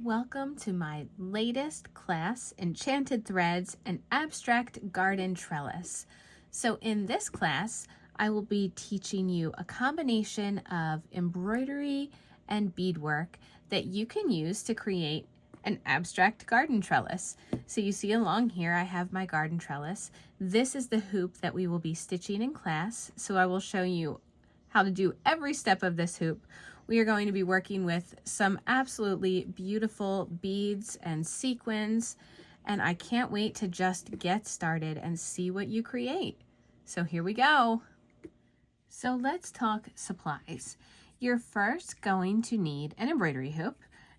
Welcome to my latest class, Enchanted Threads and Abstract Garden Trellis. So in this class, I will be teaching you a combination of embroidery and beadwork that you can use to create an abstract garden trellis. So you see along here, I have my garden trellis. This is the hoop that we will be stitching in class. So I will show you how to do every step of this hoop. We are going to be working with some absolutely beautiful beads and sequins, and I can't wait to just get started and see what you create. So here we go. So let's talk supplies. You're first going to need an embroidery hoop,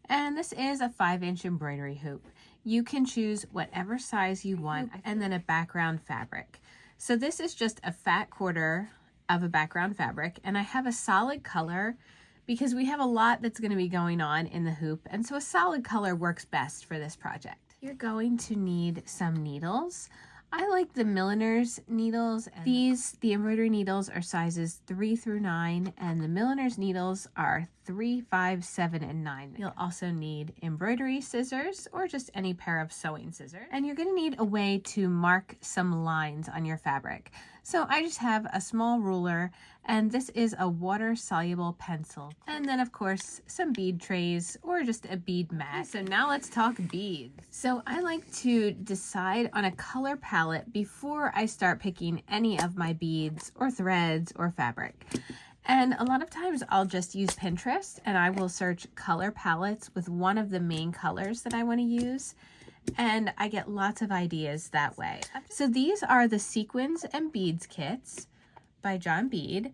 and this is a 5-inch embroidery hoop. You can choose whatever size you want, and then a background fabric. So this is just a fat quarter of a background fabric, and I have a solid color because we have a lot that's going to be going on in the hoop, and so a solid color works best for this project. You're going to need some needles. I like the milliner's needles. The embroidery needles are sizes 3 through 9, and the milliner's needles are 3, 5, 7, and 9. You'll also need embroidery scissors or just any pair of sewing scissors. And you're going to need a way to mark some lines on your fabric. So I just have a small ruler, and this is a water-soluble pencil. And then, of course, some bead trays or just a bead mat. So now let's talk beads. So I like to decide on a color palette before I start picking any of my beads or threads or fabric. And a lot of times I'll just use Pinterest, and I will search color palettes with one of the main colors that I want to use. And I get lots of ideas that way. So these are the Sequins and Beads kits by John Bead.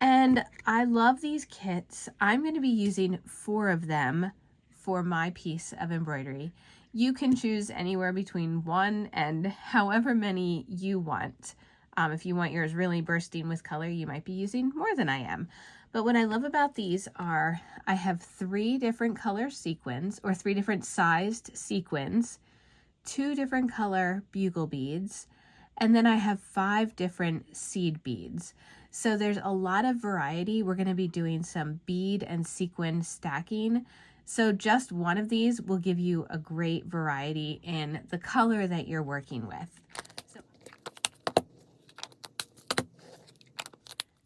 And I love these kits. I'm going to be using 4 of them for my piece of embroidery. You can choose anywhere between 1 and however many you want. If you want yours really bursting with color, you might be using more than I am. But what I love about these are I have 3 different color sequins, or 3 different sized sequins, 2 different color bugle beads, and then I have 5 different seed beads. So there's a lot of variety. We're going to be doing some bead and sequin stacking. So just one of these will give you a great variety in the color that you're working with.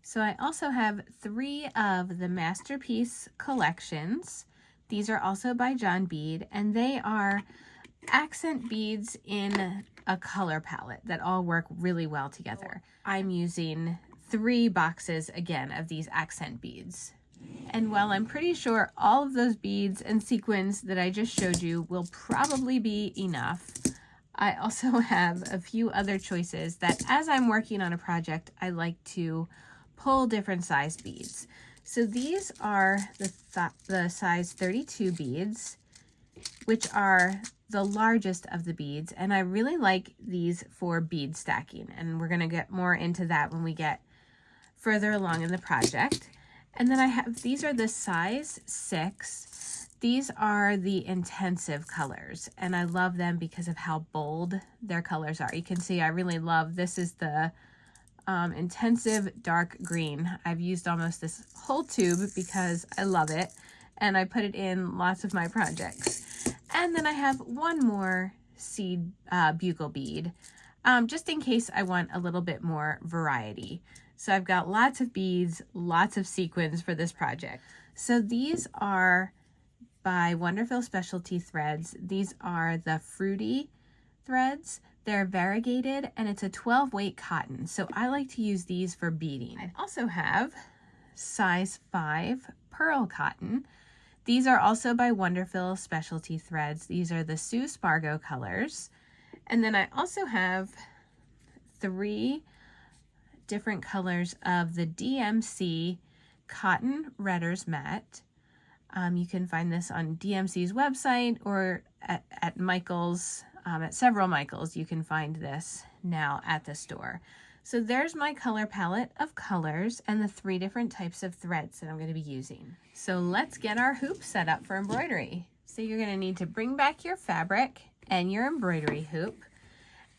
So I also have 3 of the Masterpiece collections. These are also by John Bead, and they are accent beads in a color palette that all work really well together. I'm using 3 boxes again of these accent beads. And while I'm pretty sure all of those beads and sequins that I just showed you will probably be enough, I also have a few other choices that as I'm working on a project, I like to pull different size beads. So these are the size 32 beads, which are the largest of the beads, and I really like these for bead stacking, and we're going to get more into that when we get further along in the project. And then I have, these are the size 6. These are the intensive colors, and I love them because of how bold their colors are. You can see I really love, this is the intensive dark green. I've used almost this whole tube because I love it, and I put it in lots of my projects. And then I have 1 more seed bugle bead, just in case I want a little bit more variety. So I've got lots of beads, lots of sequins for this project. So these are by Wonderful Specialty Threads. These are the fruity threads. They're variegated, and it's a 12-weight cotton, so I like to use these for beading. I also have size 5 pearl cotton. These are also by Wonderful Specialty Threads. These are the Sue Spargo colors. And then I also have 3 different colors of the DMC Cotton Redders Mat. You can find this on DMC's website or at Michael's. At several Michaels, you can find this now at the store. So there's my color palette of colors and the 3 different types of threads that I'm going to be using. So let's get our hoop set up for embroidery. So you're going to need to bring back your fabric and your embroidery hoop.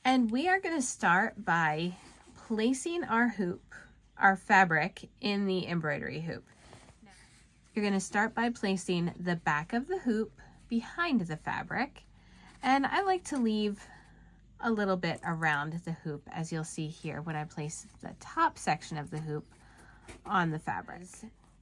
And we are going to start by placing our hoop, our fabric, in the embroidery hoop. You're going to start by placing the back of the hoop behind the fabric. And I like to leave a little bit around the hoop, as you'll see here when I place the top section of the hoop on the fabric.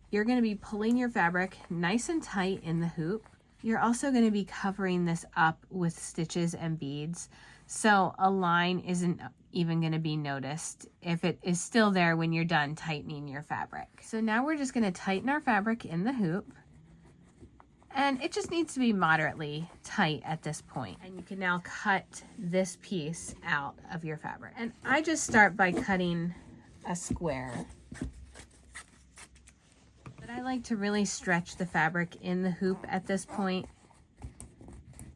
You're going to be pulling your fabric nice and tight in the hoop. You're also going to be covering this up with stitches and beads, so a line isn't even going to be noticed if it is still there when you're done tightening your fabric. So now we're just going to tighten our fabric in the hoop, and it just needs to be moderately tight at this point. And you can now cut this piece out of your fabric. And I just start by cutting a square. But I like to really stretch the fabric in the hoop at this point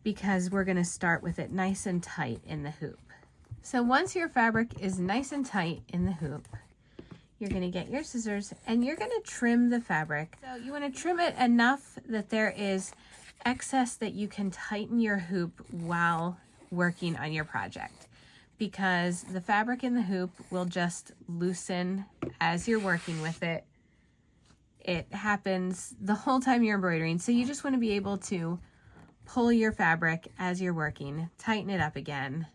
because we're going to start with it nice and tight in the hoop. So once your fabric is nice and tight in the hoop, you're going to get your scissors and you're going to trim the fabric. So you want to trim it enough that there is excess that you can tighten your hoop while working on your project, because the fabric in the hoop will just loosen as you're working with it. It happens the whole time you're embroidering, so you just want to be able to pull your fabric as you're working, tighten it up again,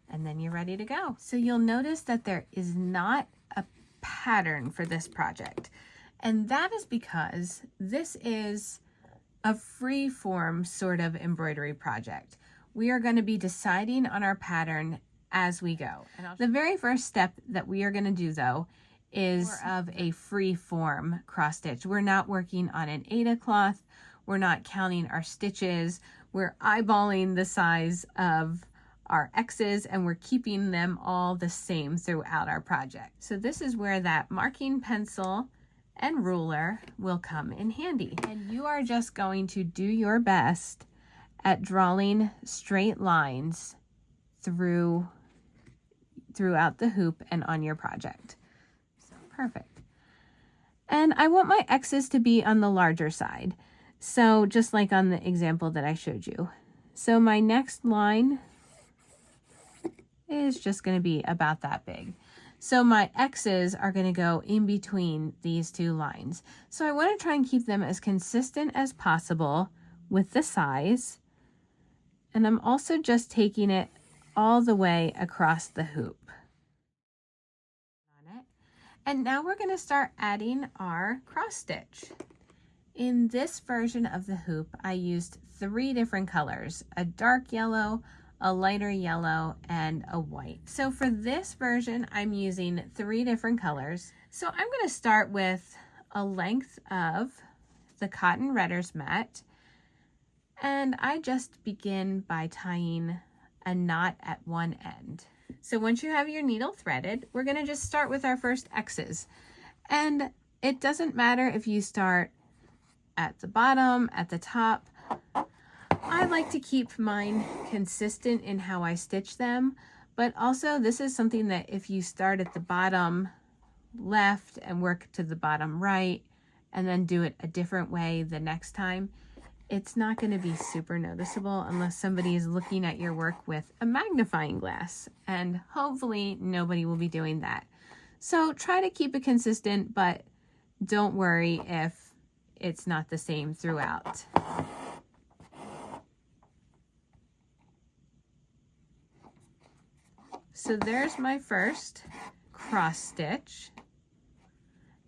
and then you're ready to go. So you'll notice that there is not a pattern for this project, and that is because this is a free form sort of embroidery project. We are going to be deciding on our pattern as we go. The very first step that we are going to do, though, is more of a free form cross stitch. We're not working on an Aida cloth. We're not counting our stitches. We're eyeballing the size of our X's, and we're keeping them all the same throughout our project. So this is where that marking pencil and ruler will come in handy. And you are just going to do your best at drawing straight lines throughout the hoop and on your project. So perfect. And I want my X's to be on the larger side. So just like on the example that I showed you. So my next line is just going to be about that big. So my X's are going to go in between these two lines. So I want to try and keep them as consistent as possible with the size. And I'm also just taking it all the way across the hoop. And now we're going to start adding our cross stitch. In this version of the hoop, I used 3 different colors: a dark yellow, a lighter yellow, and a white. So for this version, I'm using 3 different colors. So I'm going to start with a length of the cotton redder's mat, and I just begin by tying a knot at one end. So once you have your needle threaded, we're going to just start with our first X's. And it doesn't matter if you start at the bottom, at the top. I like to keep mine consistent in how I stitch them, but also this is something that if you start at the bottom left and work to the bottom right and then do it a different way the next time, it's not going to be super noticeable unless somebody is looking at your work with a magnifying glass, and hopefully nobody will be doing that. So try to keep it consistent, but don't worry if it's not the same throughout. So there's my first cross stitch,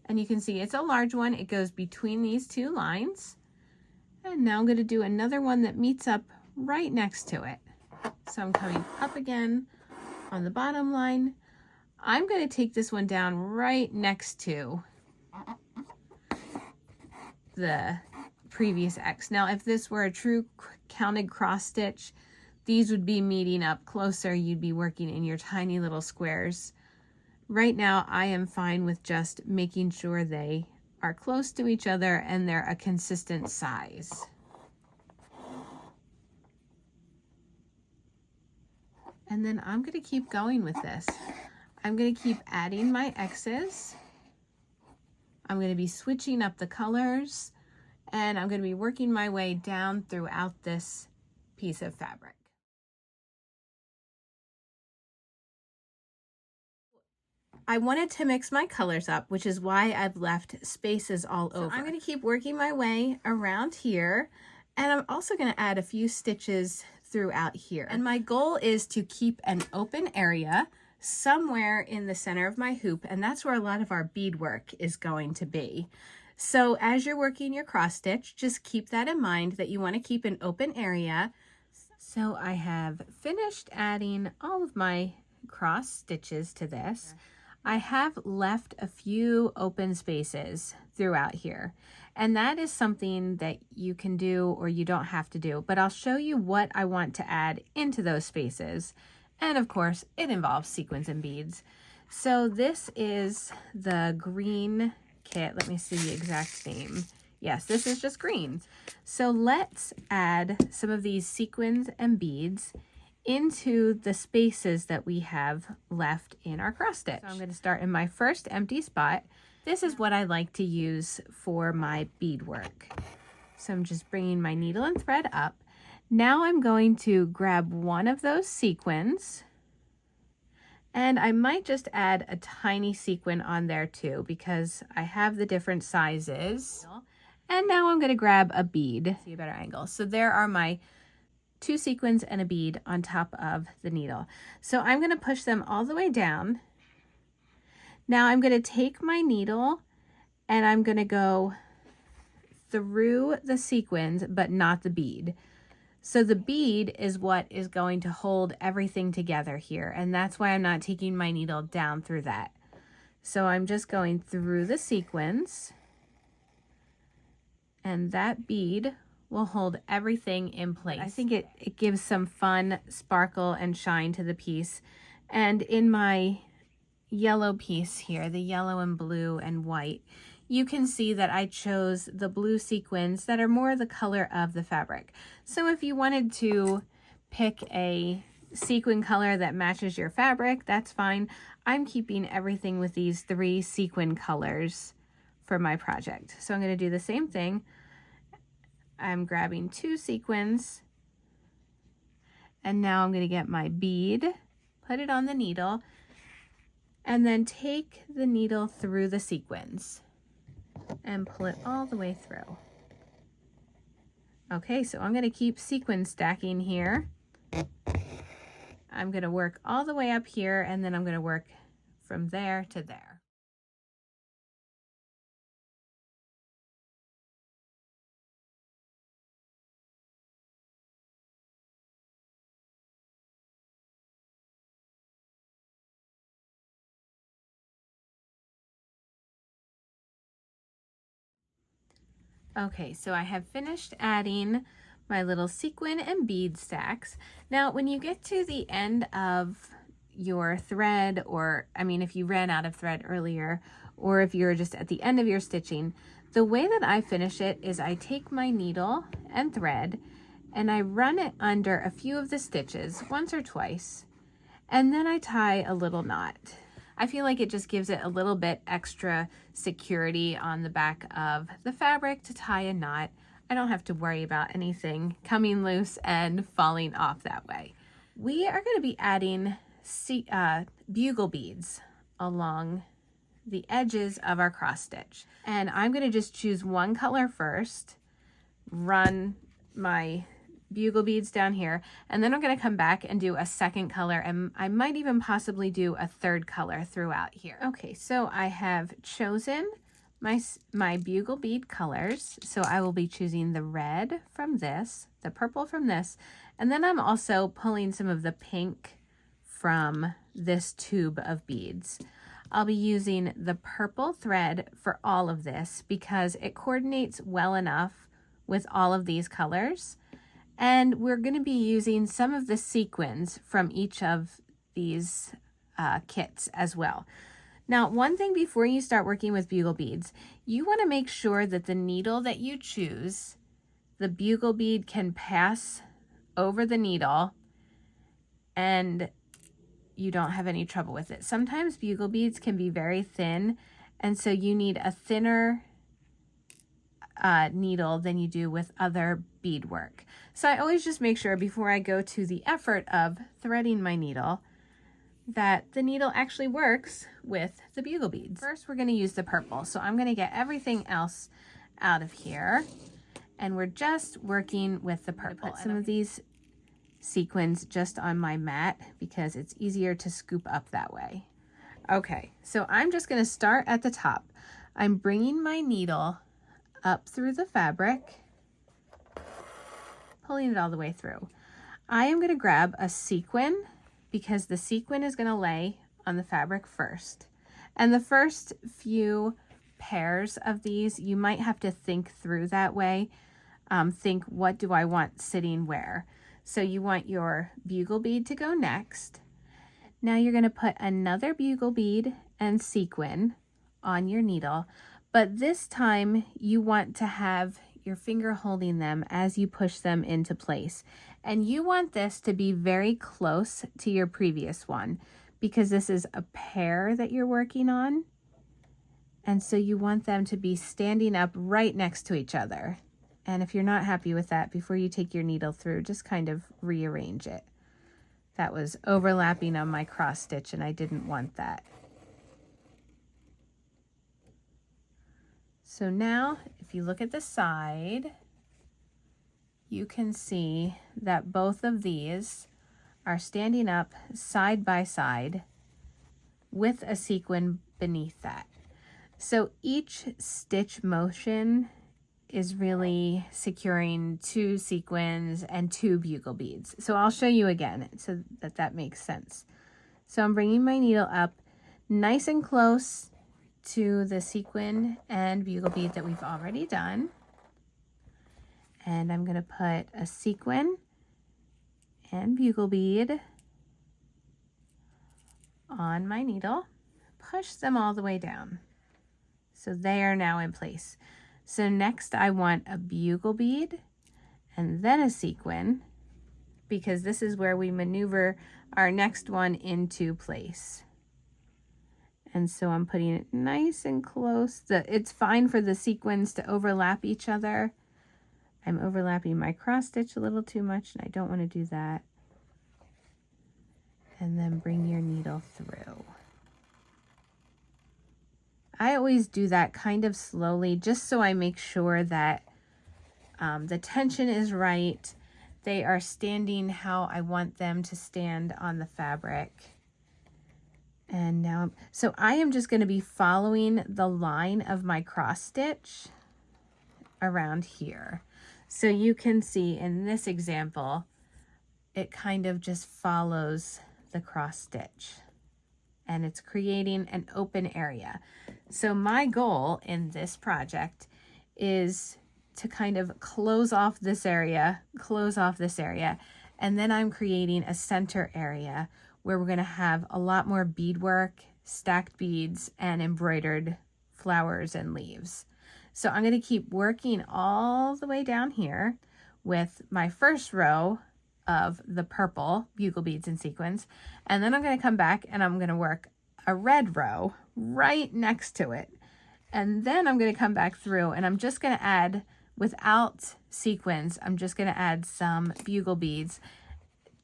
and you can see it's a large one. It goes between these 2 lines. And now I'm going to do another one that meets up right next to it. So I'm coming up again on the bottom line. I'm going to take this one down right next to the previous X. Now, if this were a true counted cross stitch, these would be meeting up closer. You'd be working in your tiny little squares. Right now, I am fine with just making sure they are close to each other and they're a consistent size. And then I'm going to keep going with this. I'm going to keep adding my X's. I'm going to be switching up the colors, and I'm going to be working my way down throughout this piece of fabric. I wanted to mix my colors up, which is why I've left spaces all over. I'm going to keep working my way around here, And I'm also going to add a few stitches throughout here. And my goal is to keep an open area somewhere in the center of my hoop, and that's where a lot of our beadwork is going to be. So as you're working your cross stitch, just keep that in mind, that you want to keep an open area. So I have finished adding all of my cross stitches to this. I have left a few open spaces throughout here, and that is something that you can do or you don't have to do, but I'll show you what I want to add into those spaces. And of course, it involves sequins and beads. So this is the green kit. Let me see the exact name. Yes, this is just green. So let's add some of these sequins and beads into the spaces that we have left in our cross stitch. So I'm going to start in my first empty spot. This is what I like to use for my beadwork. So I'm just bringing my needle and thread up. Now I'm going to grab one of those sequins, and I might just add a tiny sequin on there too, because I have the different sizes. And now I'm going to grab a bead, see a better angle. So there are my 2 sequins and a bead on top of the needle. So I'm going to push them all the way down. Now I'm going to take my needle and I'm going to go through the sequins, but not the bead. So the bead is what is going to hold everything together here, and that's why I'm not taking my needle down through that. So I'm just going through the sequins, and that bead will hold everything in place. I think it gives some fun sparkle and shine to the piece. And in my yellow piece here, the yellow and blue and white, you can see that I chose the blue sequins that are more the color of the fabric. So if you wanted to pick a sequin color that matches your fabric, that's fine. I'm keeping everything with these 3 sequin colors for my project. So I'm going to do the same thing. I'm grabbing 2 sequins, and now I'm going to get my bead, put it on the needle, and then take the needle through the sequins and pull it all the way through. Okay, so I'm going to keep sequin stacking here. I'm going to work all the way up here, and then I'm going to work from there to there. Okay, so I have finished adding my little sequin and bead stacks. Now, when you get to the end of your thread, or I mean, if you ran out of thread earlier, or if you're just at the end of your stitching, the way that I finish it is I take my needle and thread and I run it under a few of the stitches once or twice, and then I tie a little knot. I feel like it just gives it a little bit extra security on the back of the fabric to tie a knot. I don't have to worry about anything coming loose and falling off that way. We are going to be adding bugle beads along the edges of our cross stitch. And I'm going to just choose one color first, run my bugle beads down here, and then I'm going to come back and do a second color, and I might even possibly do a third color throughout here. Okay, so I have chosen my bugle bead colors. So I will be choosing the red from this, the purple from this, and then I'm also pulling some of the pink from this tube of beads. I'll be using the purple thread for all of this because it coordinates well enough with all of these colors. And we're going to be using some of the sequins from each of these kits as well. Now, one thing before you start working with bugle beads, you want to make sure that the needle that you choose, the bugle bead can pass over the needle and you don't have any trouble with it. Sometimes bugle beads can be very thin, and so you need a thinner needle than you do with other beadwork. So I always just make sure before I go to the effort of threading my needle that the needle actually works with the bugle beads. First, we're going to use the purple. So I'm going to get everything else out of here. and we're just working with the purple. Put some of these sequins just on my mat because it's easier to scoop up that way. Okay, so I'm just going to start at the top. I'm bringing my needle up through the fabric, pulling it all the way through. I am going to grab a sequin because the sequin is going to lay on the fabric first. And the first few pairs of these, you might have to think through that way. Think, what do I want sitting where? So you want your bugle bead to go next. Now you're going to put another bugle bead and sequin on your needle, but this time you want to have your finger holding them as you push them into place. And you want this to be very close to your previous one because this is a pair that you're working on. And so you want them to be standing up right next to each other. And if you're not happy with that, before you take your needle through, just kind of rearrange it. That was overlapping on my cross stitch and I didn't want that. So now, if you look at the side, you can see that both of these are standing up side by side with a sequin beneath that. So each stitch motion is really securing 2 sequins and 2 bugle beads. So I'll show you again so that makes sense. So I'm bringing my needle up nice and close to the sequin and bugle bead that we've already done. And I'm going to put a sequin and bugle bead on my needle, push them all the way down. So they are now in place. So next I want a bugle bead and then a sequin because this is where we maneuver our next one into place. And so I'm putting it nice and close. It's fine for the sequins to overlap each other. I'm overlapping my cross stitch a little too much and I don't want to do that. And then bring your needle through. I always do that kind of slowly just so I make sure that the tension is right. They are standing how I want them to stand on the fabric. And now, so I am just going to be following the line of my cross stitch around here. So you can see in this example, it kind of just follows the cross stitch. And it's creating an open area. So my goal in this project is to kind of close off this area, and then I'm creating a center area where we're going to have a lot more beadwork, stacked beads, and embroidered flowers and leaves. So I'm going to keep working all the way down here with my first row of the purple bugle beads and sequins, and then I'm going to come back and I'm going to work a red row right next to it, and then I'm going to come back through and I'm just going to add, without sequins, I'm just going to add some bugle beads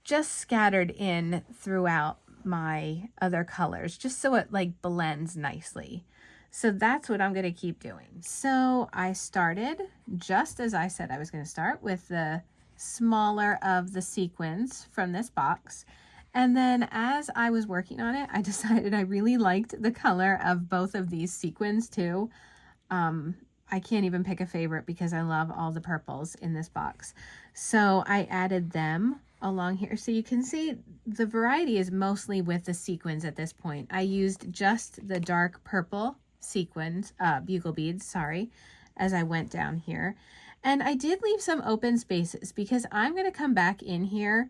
just scattered in throughout my other colors, just so it like blends nicely. So that's what I'm going to keep doing. So I started just as I said I was going to start, with the smaller of the sequins from this box. And then as I was working on it, I decided I really liked the color of both of these sequins too. I can't even pick a favorite because I love all the purples in this box. So I added them along here. So you can see the variety is mostly with the sequins at this point. I used just the dark purple sequins, bugle beads, sorry, as I went down here. And I did leave some open spaces because I'm going to come back in here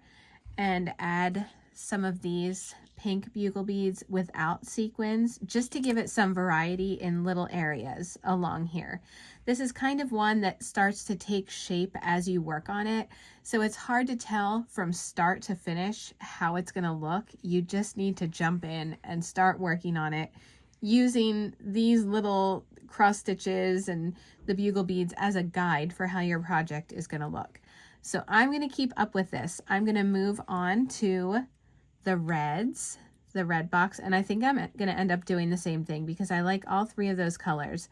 and add some of these pink bugle beads without sequins, just to give it some variety in little areas along here. This is kind of one that starts to take shape as you work on it, so it's hard to tell from start to finish how it's going to look. You just need to jump in and start working on it using these little cross stitches and the bugle beads as a guide for how your project is going to look. So I'm going to keep up with this. I'm going to move on to the reds, the red box, and I think I'm going to end up doing the same thing because I like all three of those colors.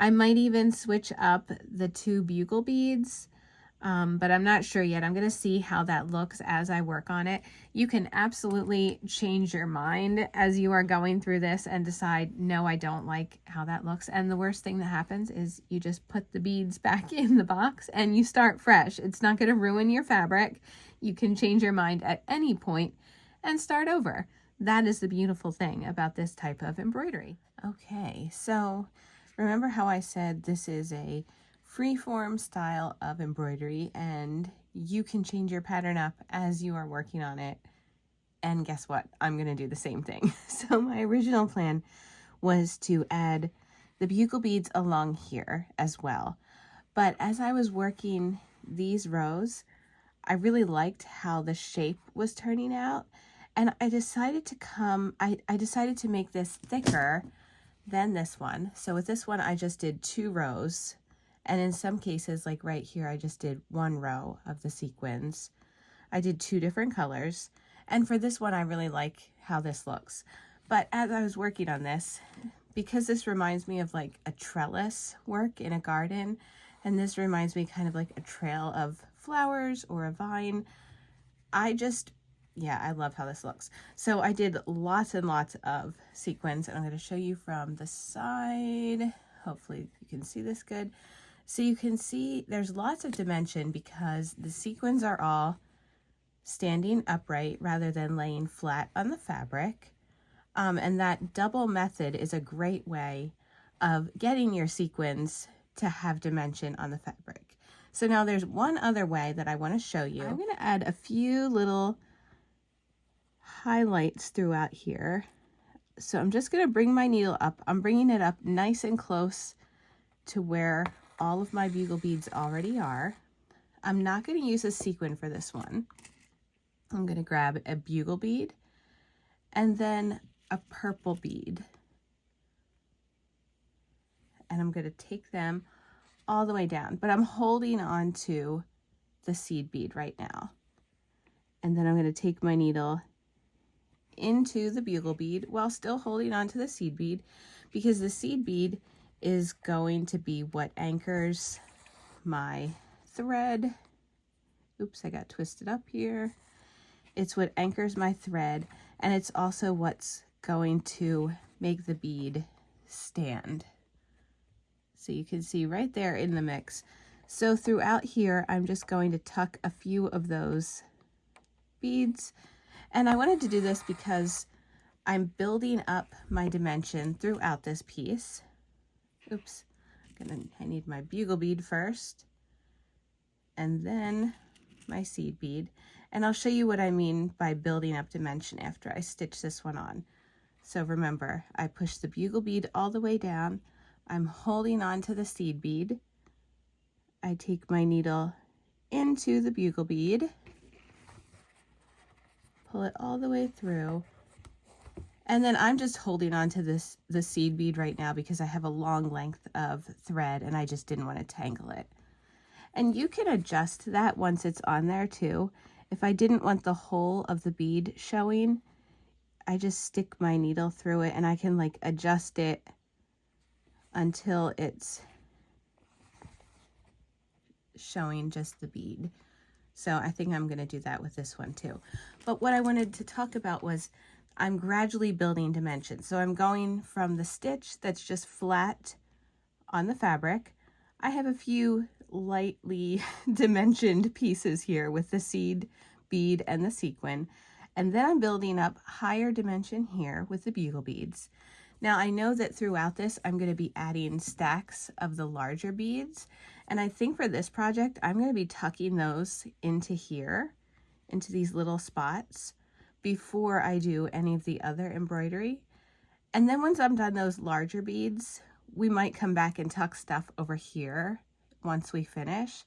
I might even switch up the 2 bugle beads, but I'm not sure yet. I'm going to see how that looks as I work on it. You can absolutely change your mind as you are going through this and decide, no, I don't like how that looks. And the worst thing that happens is you just put the beads back in the box and you start fresh. It's not going to ruin your fabric. You can change your mind at any point and start over. That is the beautiful thing about this type of embroidery. Okay, so remember how I said this is a freeform style of embroidery and you can change your pattern up as you are working on it. And guess what? I'm going to do the same thing. So my original plan was to add the bugle beads along here as well. But as I was working these rows, I really liked how the shape was turning out. And I decided to make this thicker than this one. So with this one, I just did 2 rows. And in some cases, like right here, I just did 1 row of the sequins. I did 2 different colors. And for this one, I really like how this looks. But as I was working on this, because this reminds me of like a trellis work in a garden, and this reminds me kind of like a trail of flowers or a vine, yeah, I love how this looks. So I did lots and lots of sequins, and I'm going to show you from the side. Hopefully you can see this good. So you can see there's lots of dimension because the sequins are all standing upright rather than laying flat on the fabric. And that double method is a great way of getting your sequins to have dimension on the fabric. So now there's one other way that I want to show you. I'm going to add a few little highlights throughout here. So I'm just going to bring my needle up. I'm bringing it up nice and close to where all of my bugle beads already are. I'm not going to use a sequin for this one. I'm going to grab a bugle bead and then a purple bead. And I'm going to take them all the way down, but I'm holding on to the seed bead right now. And then I'm going to take my needle into the bugle bead while still holding on to the seed bead, because the seed bead is going to be what anchors my thread. Oops, I got twisted up here. It's what anchors my thread, and it's also what's going to make the bead stand. So you can see right there in the mix. So throughout here, I'm just going to tuck a few of those beads. And I wanted to do this because I'm building up my dimension throughout this piece. Oops, I need my bugle bead first, and then my seed bead. And I'll show you what I mean by building up dimension after I stitch this one on. So remember, I push the bugle bead all the way down. I'm holding on to the seed bead. I take my needle into the bugle bead, pull it all the way through, and then I'm just holding on to the seed bead right now because I have a long length of thread and I just didn't want to tangle it. And you can adjust that once it's on there too. If I didn't want the whole of the bead showing, I just stick my needle through it and I can like adjust it until it's showing just the bead. So I think I'm going to do that with this one too. But what I wanted to talk about was I'm gradually building dimension. So I'm going from the stitch that's just flat on the fabric. I have a few lightly dimensioned pieces here with the seed bead and the sequin. And then I'm building up higher dimension here with the bugle beads. Now I know that throughout this, I'm going to be adding stacks of the larger beads. And I think for this project, I'm going to be tucking those into here, into these little spots before I do any of the other embroidery. And then once I'm done those larger beads, we might come back and tuck stuff over here once we finish.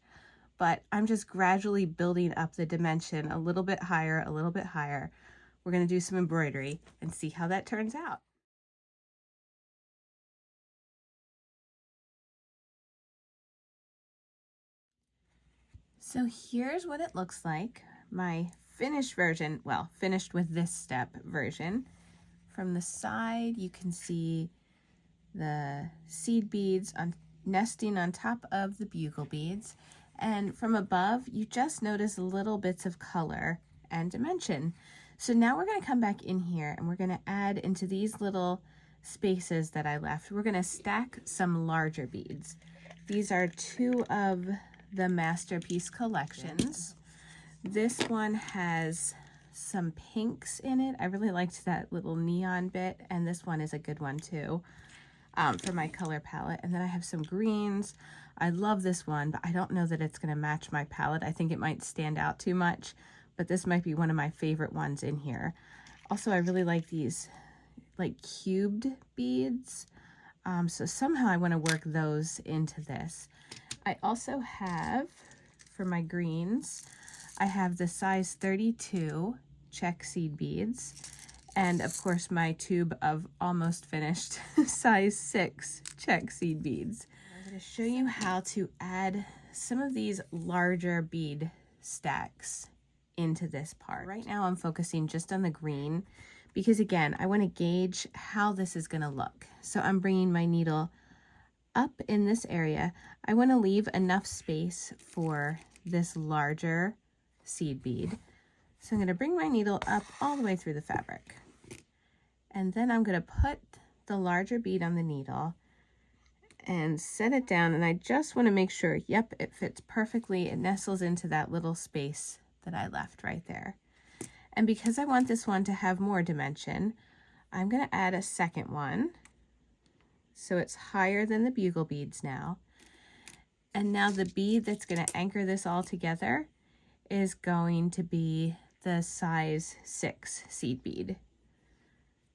But I'm just gradually building up the dimension a little bit higher, a little bit higher. We're going to do some embroidery and see how that turns out. So here's what it looks like. My finished version, well, finished with this step version. From the side, you can see the seed beads on nesting on top of the bugle beads. And from above, you just notice little bits of color and dimension. So now we're going to come back in here and we're going to add into these little spaces that I left. We're going to stack some larger beads. These are 2 of the Masterpiece collections. This one has some pinks in it. I really liked that little neon bit, and this one is a good one too for my color palette. And then I have some greens. I love this one, but I don't know that it's going to match my palette. I think it might stand out too much, but this might be one of my favorite ones in here. Also, I really like these like cubed beads. So somehow I want to work those into this. I also have, for my greens, I have the size 32 Czech seed beads, and of course my tube of almost finished size 6 Czech seed beads. I'm going to show you how to add some of these larger bead stacks into this part. Right now I'm focusing just on the green because, again, I want to gauge how this is going to look. So I'm bringing my needle up in this area. I want to leave enough space for this larger seed bead. So I'm going to bring my needle up all the way through the fabric. And then I'm going to put the larger bead on the needle and set it down. And I just want to make sure, yep, it fits perfectly. It nestles into that little space that I left right there. And because I want this one to have more dimension, I'm going to add a second one. So it's higher than the bugle beads now. And now the bead that's going to anchor this all together is going to be the size 6 seed bead.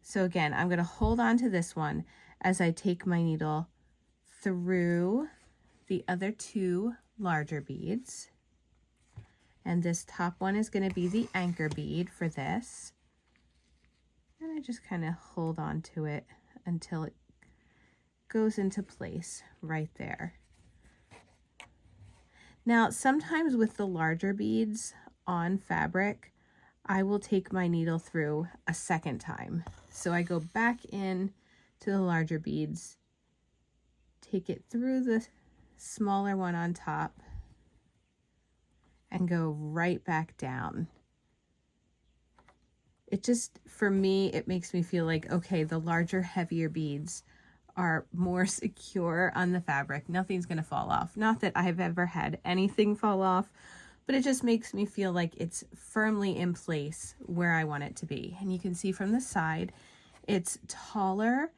So again, I'm going to hold on to this one as I take my needle through the other 2 larger beads. And this top one is going to be the anchor bead for this. And I just kind of hold on to it until it goes into place right there. Now, sometimes with the larger beads on fabric, I will take my needle through a second time. So I go back in to the larger beads, take it through the smaller one on top, and go right back down. It just, for me, it makes me feel like, okay, the larger, heavier beads are more secure on the fabric. Nothing's going to fall off. Not that I've ever had anything fall off, but it just makes me feel like it's firmly in place where I want it to be. And you can see from the side, it's taller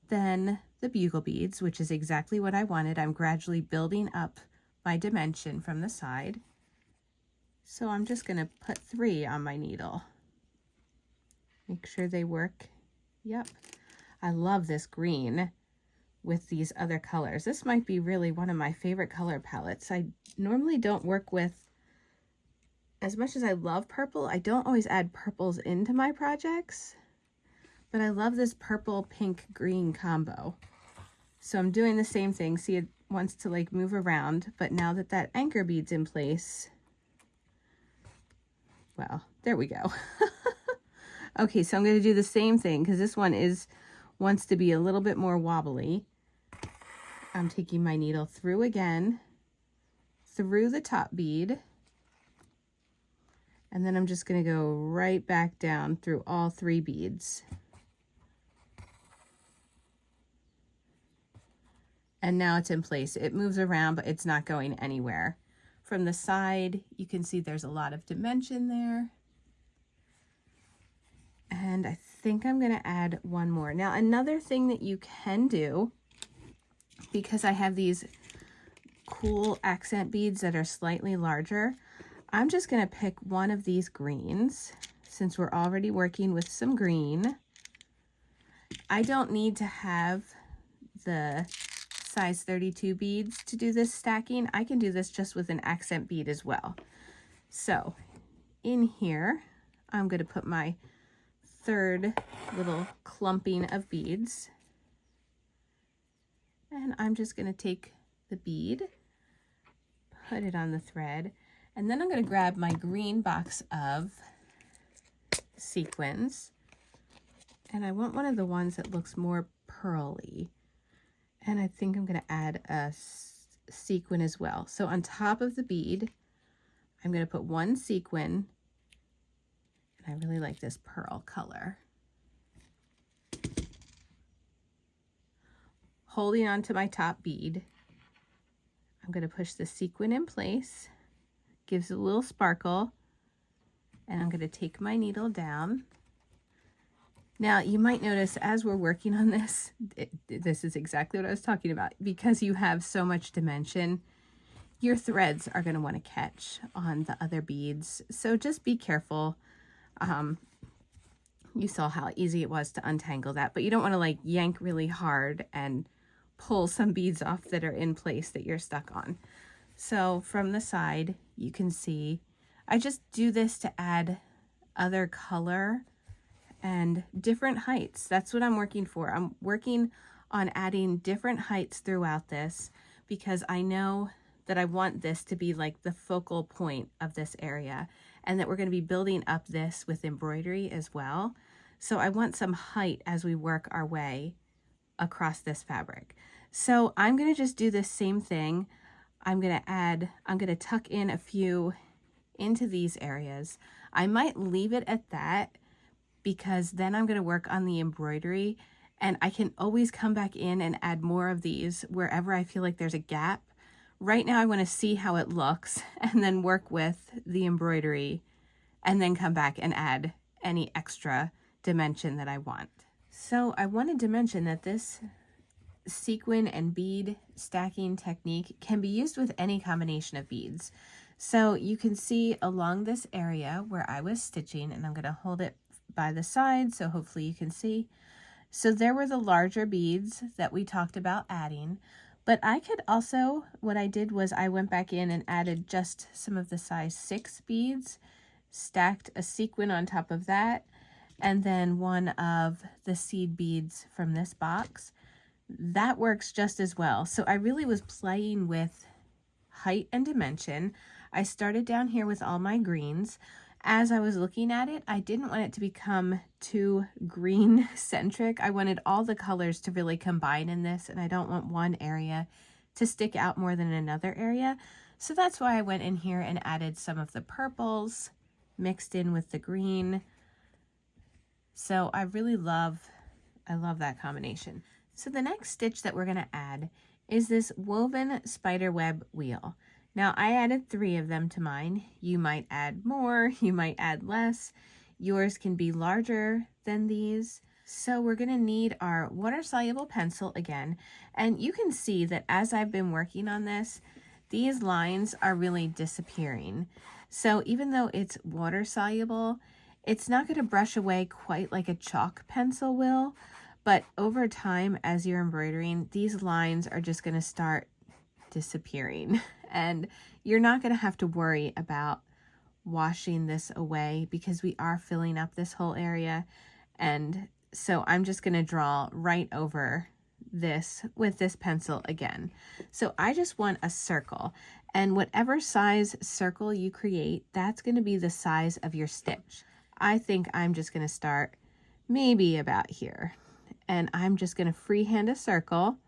than the bugle beads, which is exactly what I wanted. I'm gradually building up my dimension from the side. So I'm just going to put 3 on my needle. Make sure they work. Yep. I love this green with these other colors. This might be really one of my favorite color palettes. I normally don't work with, as much as I love purple, I don't always add purples into my projects, but I love this purple, pink, green combo. So I'm doing the same thing. See, it wants to like move around, but now that that anchor bead's in place, well, there we go. Okay, so I'm going to do the same thing because this one wants to be a little bit more wobbly. I'm taking my needle through again, through the top bead, and then I'm just going to go right back down through all 3 beads. And now it's in place. It moves around, but it's not going anywhere. From the side, you can see there's a lot of dimension there. And I think I'm going to add one more. Now, another thing that you can do, because I have these cool accent beads that are slightly larger, I'm just going to pick one of these greens, since we're already working with some green. I don't need to have the size 32 beads to do this stacking. I can do this just with an accent bead as well. So in here, I'm going to put my 3rd little clumping of beads, and I'm just going to take the bead, put it on the thread, and then I'm going to grab my green box of sequins, and I want one of the ones that looks more pearly. And I think I'm going to add a sequin as well. So on top of the bead, I'm going to put one sequin, and I really like this pearl color. Holding on to my top bead, I'm going to push the sequin in place, gives it a little sparkle, and I'm going to take my needle down. Now you might notice as we're working on this, this is exactly what I was talking about. Because you have so much dimension, your threads are going to want to catch on the other beads. So just be careful. You saw how easy it was to untangle that, but you don't want to like yank really hard and pull some beads off that are in place that you're stuck on. So from the side, you can see, I just do this to add other color and different heights. That's what I'm working for. I'm working on adding different heights throughout this because I know that I want this to be like the focal point of this area, and that we're going to be building up this with embroidery as well. So I want some height as we work our way across this fabric. So I'm going to just do this same thing. I'm going to tuck in a few into these areas. I might leave it at that, because then I'm going to work on the embroidery, and I can always come back in and add more of these wherever I feel like there's a gap. Right now I want to see how it looks and then work with the embroidery and then come back and add any extra dimension that I want. So I wanted to mention that this sequin and bead stacking technique can be used with any combination of beads. So you can see along this area where I was stitching, and I'm going to hold it by the side so hopefully you can see. So there were the larger beads that we talked about adding, but I could also, what I did was I went back in and added just some of the size 6 beads, stacked a sequin on top of that, and then one of the seed beads from this box. That works just as well. So I really was playing with height and dimension. I started down here with all my greens. As I was looking at it, I didn't want it to become too green centric. I wanted all the colors to really combine in this, and I don't want one area to stick out more than another area. So that's why I went in here and added some of the purples mixed in with the green. So I love that combination. So the next stitch that we're going to add is this woven spiderweb wheel. Now I added 3 of them to mine. You might add more, you might add less. Yours can be larger than these. So we're going to need our water-soluble pencil again. And you can see that as I've been working on this, these lines are really disappearing. So even though it's water-soluble, it's not going to brush away quite like a chalk pencil will. But over time, as you're embroidering, these lines are just going to start disappearing. And you're not going to have to worry about washing this away because we are filling up this whole area. And so I'm just going to draw right over this with this pencil again. So I just want a circle, and whatever size circle you create, that's going to be the size of your stitch. I think I'm just going to start maybe about here, and I'm just going to freehand a circle.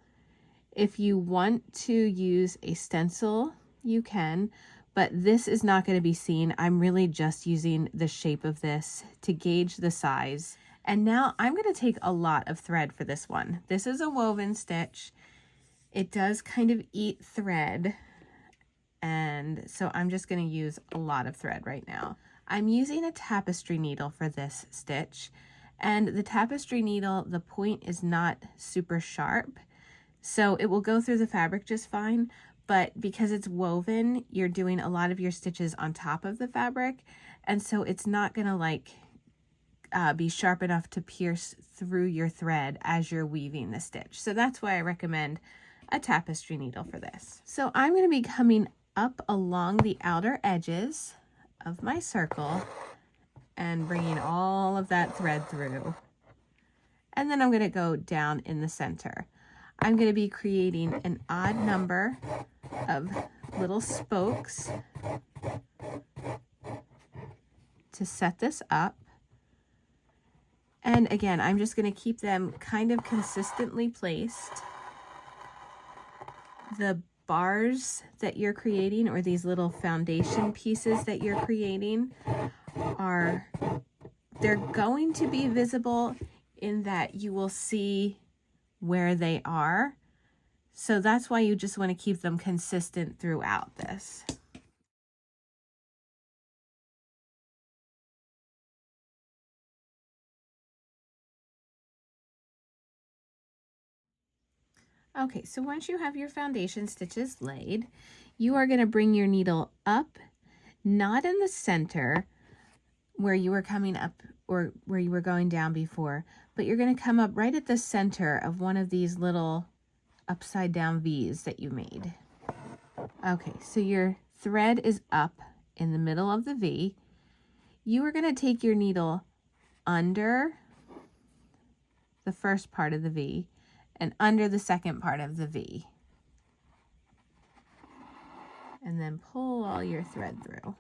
If you want to use a stencil, you can, but this is not going to be seen. I'm really just using the shape of this to gauge the size. And now I'm going to take a lot of thread for this one. This is a woven stitch. It does kind of eat thread, and so I'm just going to use a lot of thread right now. I'm using a tapestry needle for this stitch, and the tapestry needle, the point is not super sharp, so it will go through the fabric just fine, but because it's woven, you're doing a lot of your stitches on top of the fabric, and so it's not gonna like be sharp enough to pierce through your thread as you're weaving the stitch. So that's why I recommend a tapestry needle for this. So I'm gonna be coming up along the outer edges of my circle and bringing all of that thread through. And then I'm going to go down in the center. I'm going to be creating an odd number of little spokes to set this up. And again, I'm just going to keep them kind of consistently placed. the bars that you're creating, or these little foundation pieces that you're creating, they're going to be visible in that you will see where they are. So that's why you just want to keep them consistent throughout this. Okay, so once you have your foundation stitches laid, you are going to bring your needle up, not in the center where you were coming up or where you were going down before, but you're going to come up right at the center of one of these little upside down V's that you made. Okay, so your thread is up in the middle of the V. You are going to take your needle under the first part of the V and under the second part of the V. And then pull all your thread through.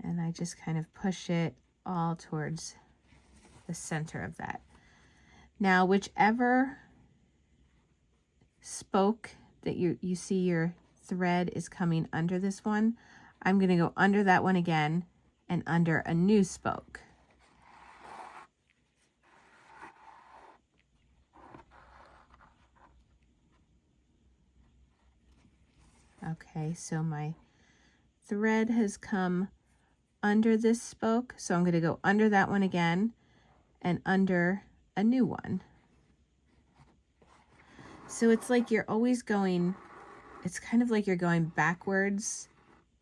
And I just kind of push it all towards the center of that. Now, whichever spoke that you see your thread is coming under this one, I'm going to go under that one again and under a new spoke. Okay, so my thread has come under this spoke, so I'm going to go under that one again and under a new one. So it's like you're always going, it's kind of like you're going backwards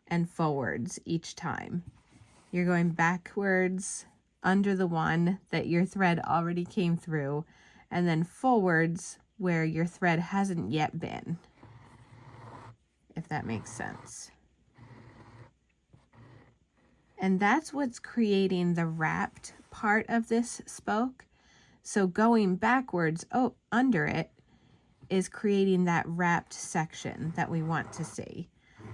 and forwards each time. You're going backwards under the one that your thread already came through, and then forwards where your thread hasn't yet been, if that makes sense. And that's what's creating the wrapped part of this spoke. So going backwards, under it, is creating that wrapped section that we want to see.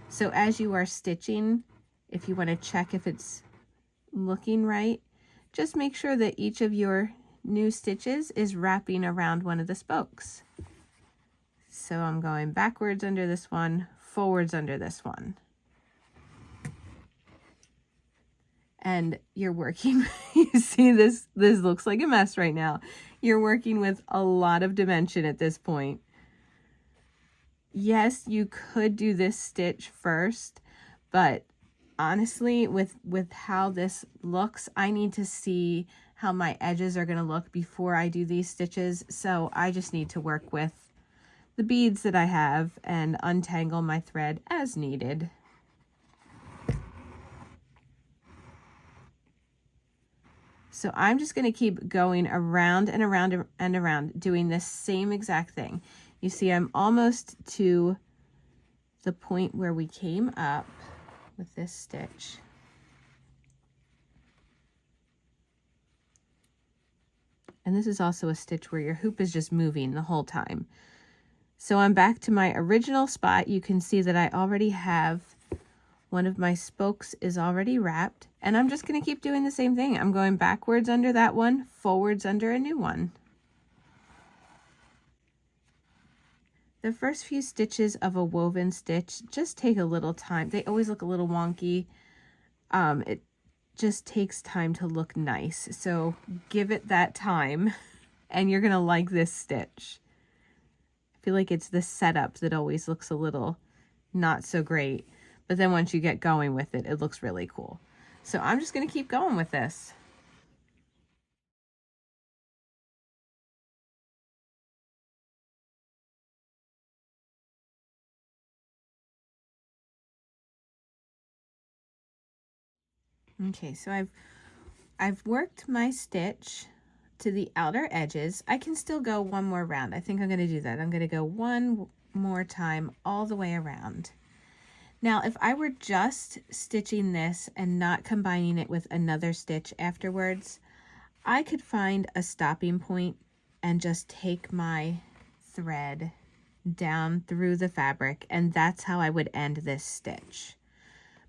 So as you are stitching, if you want to check if it's looking right, just make sure that each of your new stitches is wrapping around one of the spokes. So I'm going backwards under this one, forwards under this one. And you're working, you see this looks like a mess right now. You're working with a lot of dimension at this point. Yes, you could do this stitch first, but honestly, with how this looks, I need to see how my edges are going to look before I do these stitches. So I just need to work with the beads that I have and untangle my thread as needed. So I'm just going to keep going around and around and around, doing this same exact thing. You see, I'm almost to the point where we came up with this stitch. And this is also a stitch where your hoop is just moving the whole time. So I'm back to my original spot. You can see that I already have one of my spokes is already wrapped, and I'm just going to keep doing the same thing. I'm going backwards under that one, forwards under a new one. The first few stitches of a woven stitch just take a little time. They always look a little wonky. It just takes time to look nice. So give it that time and you're going to like this stitch. I feel like it's the setup that always looks a little not so great. But then once you get going with it, it looks really cool. So I'm just going to keep going with this. Okay, so I've worked my stitch to the outer edges. I can still go one more round. I think I'm going to do that. I'm going to go one more time all the way around. Now, if I were just stitching this and not combining it with another stitch afterwards, I could find a stopping point and just take my thread down through the fabric, and that's how I would end this stitch.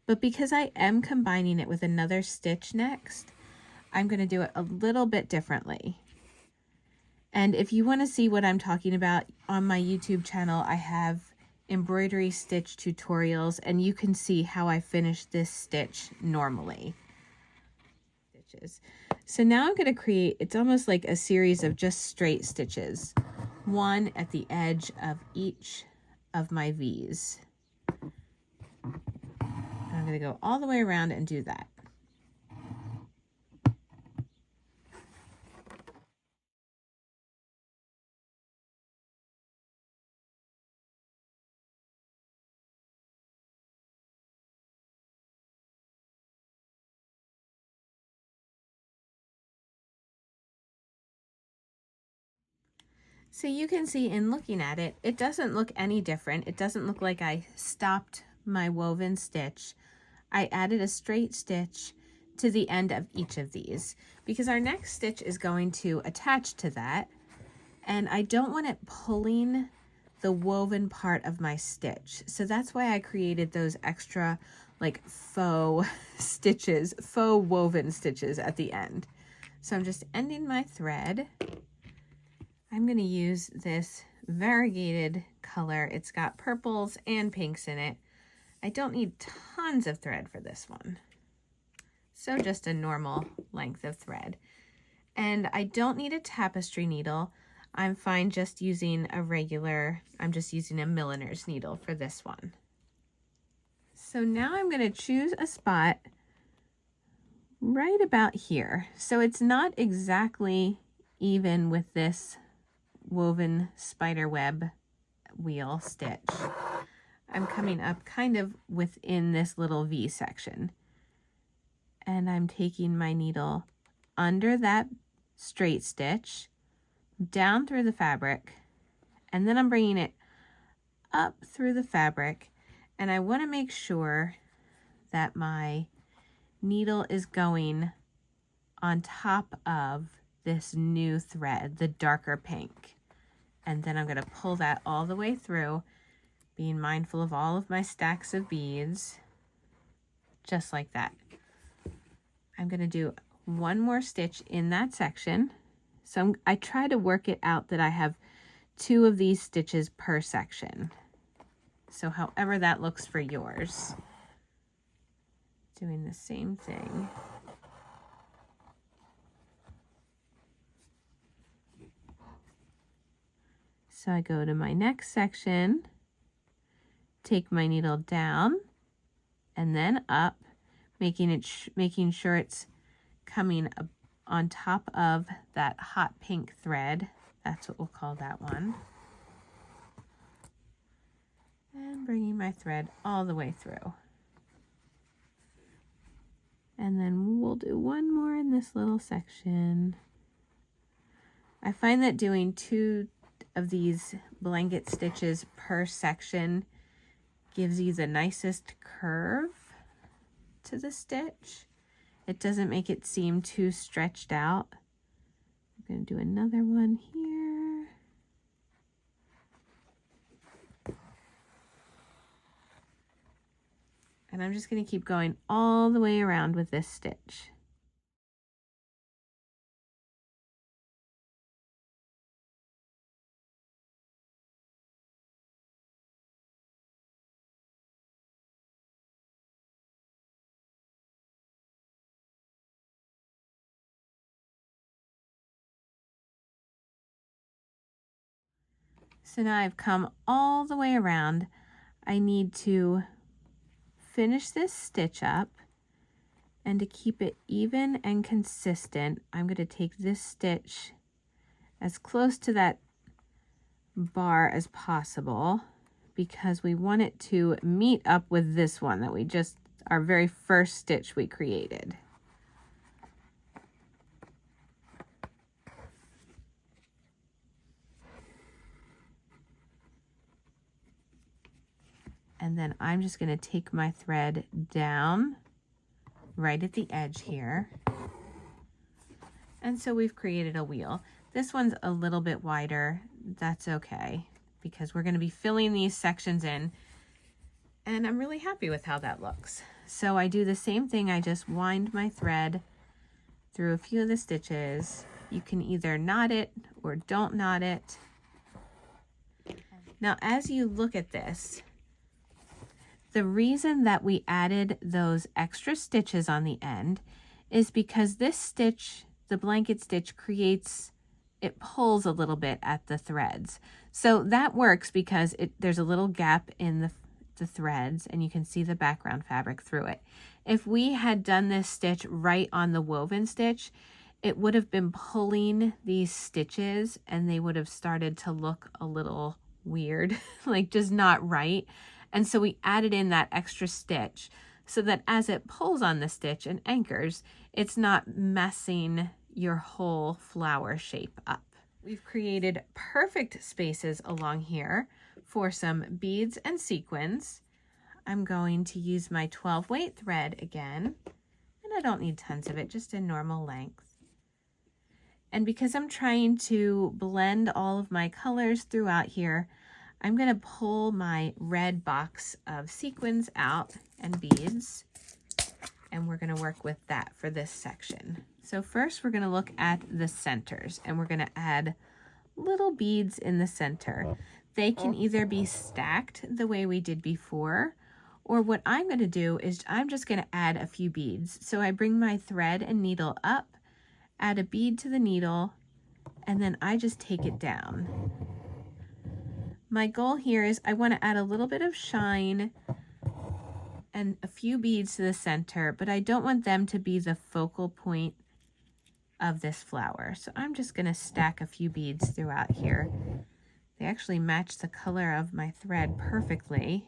But because I am combining it with another stitch next, I'm going to do it a little bit differently. And if you want to see what I'm talking about, on my YouTube channel, I have embroidery stitch tutorials, and you can see how I finish this stitch normally. Stitches. So now I'm going to create, it's almost like a series of just straight stitches, one at the edge of each of my V's. And I'm going to go all the way around and do that. So you can see in looking at it, it doesn't look any different. It doesn't look like I stopped my woven stitch. I added a straight stitch to the end of each of these because our next stitch is going to attach to that, and I don't want it pulling the woven part of my stitch. So that's why I created those extra like faux stitches, faux woven stitches at the end. So I'm just ending my thread. I'm going to use this variegated color. It's got purples and pinks in it. I don't need tons of thread for this one. So just a normal length of thread. And I don't need a tapestry needle. I'm fine just using a regular, I'm just using a milliner's needle for this one. So now I'm going to choose a spot right about here. So it's not exactly even with this woven spiderweb wheel stitch. I'm coming up kind of within this little V section, and I'm taking my needle under that straight stitch, down through the fabric, and then I'm bringing it up through the fabric, and I want to make sure that my needle is going on top of this new thread, the darker pink. And then I'm going to pull that all the way through, being mindful of all of my stacks of beads, just like that. I'm going to do one more stitch in that section. So I try to work it out that I have 2 of these stitches per section. So however that looks for yours. Doing the same thing. So I go to my next section, take my needle down and then up, making sure it's coming up on top of that hot pink thread. That's what we'll call that one. And bringing my thread all the way through. And then we'll do one more in this little section. I find that doing 2 of these blanket stitches per section gives you the nicest curve to the stitch. It doesn't make it seem too stretched out. I'm going to do another one here. And I'm just going to keep going all the way around with this stitch. So now I've come all the way around. I need to finish this stitch up, and to keep it even and consistent, I'm going to take this stitch as close to that bar as possible because we want it to meet up with this one that we just, our very first stitch we created. And then I'm just going to take my thread down right at the edge here. And so we've created a wheel. This one's a little bit wider. That's okay, because we're going to be filling these sections in. And I'm really happy with how that looks. So I do the same thing. I just wind my thread through a few of the stitches. You can either knot it or don't knot it. Now, as you look at this, the reason that we added those extra stitches on the end is because this stitch, the blanket stitch, it pulls a little bit at the threads. So that works because there's a little gap in the threads, and you can see the background fabric through it. If we had done this stitch right on the woven stitch, it would have been pulling these stitches and they would have started to look a little weird, like just not right. And so we added in that extra stitch so that as it pulls on the stitch and anchors, it's not messing your whole flower shape up. We've created perfect spaces along here for some beads and sequins. I'm going to use my 12 weight thread again, and I don't need tons of it, just a normal length. And because I'm trying to blend all of my colors throughout here, I'm going to pull my red box of sequins out and beads, and we're going to work with that for this section. So first we're going to look at the centers, and we're going to add little beads in the center. They can either be stacked the way we did before, or what I'm going to do is I'm just going to add a few beads. So I bring my thread and needle up, add a bead to the needle, and then I just take it down. My goal here is I want to add a little bit of shine and a few beads to the center, but I don't want them to be the focal point of this flower. So I'm just going to stack a few beads throughout here. They actually match the color of my thread perfectly.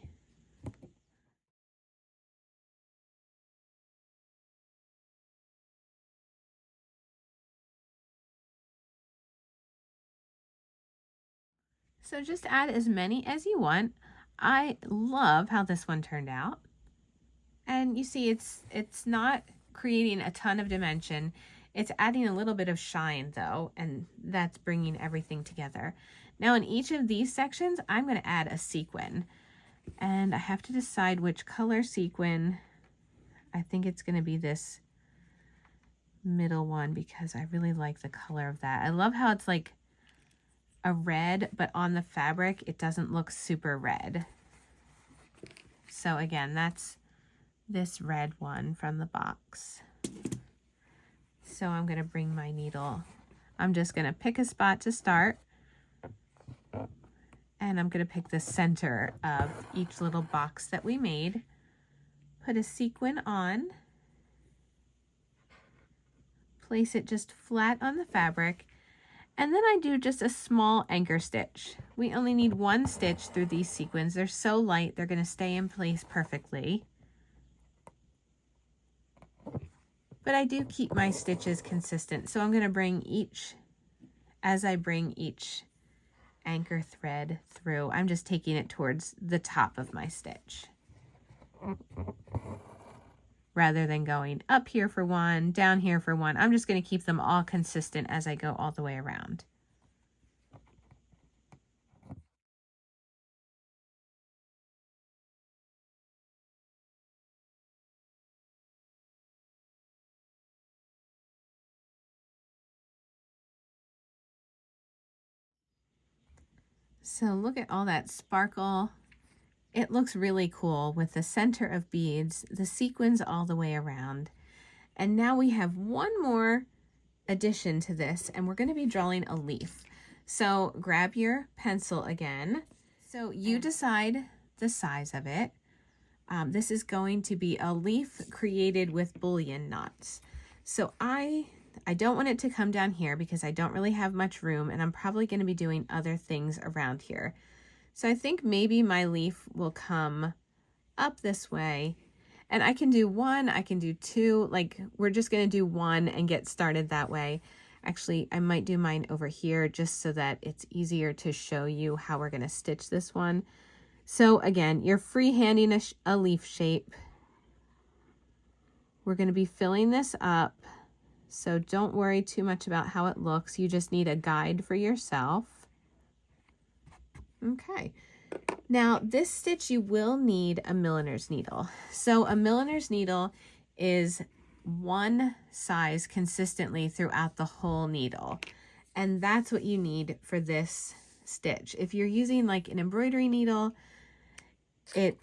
So just add as many as you want. I love how this one turned out. And you see it's not creating a ton of dimension. It's adding a little bit of shine though, and that's bringing everything together. Now in each of these sections, I'm going to add a sequin. And I have to decide which color sequin. I think it's going to be this middle one because I really like the color of that. I love how it's like a red, but on the fabric, it doesn't look super red. So again, that's this red one from the box. So I'm going to bring my needle. I'm just going to pick a spot to start. And I'm going to pick the center of each little box that we made. Put a sequin on. Place it just flat on the fabric. And then I do just a small anchor stitch. We only need one stitch through these sequins. They're so light, they're going to stay in place perfectly. But I do keep my stitches consistent. So I'm going to bring as I bring each anchor thread through, I'm just taking it towards the top of my stitch. Rather than going up here for one, down here for one, I'm just going to keep them all consistent as I go all the way around. So look at all that sparkle. It looks really cool with the center of beads, the sequins all the way around. And now we have one more addition to this, and we're going to be drawing a leaf. So grab your pencil again. So you decide the size of it. This is going to be a leaf created with bullion knots. So I don't want it to come down here because I don't really have much room, and I'm probably going to be doing other things around here. So I think maybe my leaf will come up this way, and I can do one, I can do two, like we're just going to do one and get started that way. Actually, I might do mine over here just so that it's easier to show you how we're going to stitch this one. So again, you're freehanding a leaf shape. We're going to be filling this up, so don't worry too much about how it looks. You just need a guide for yourself. Okay, now this stitch you will need a milliner's needle. So a milliner's needle is one size consistently throughout the whole needle. And that's what you need for this stitch. If you're using like an embroidery needle, it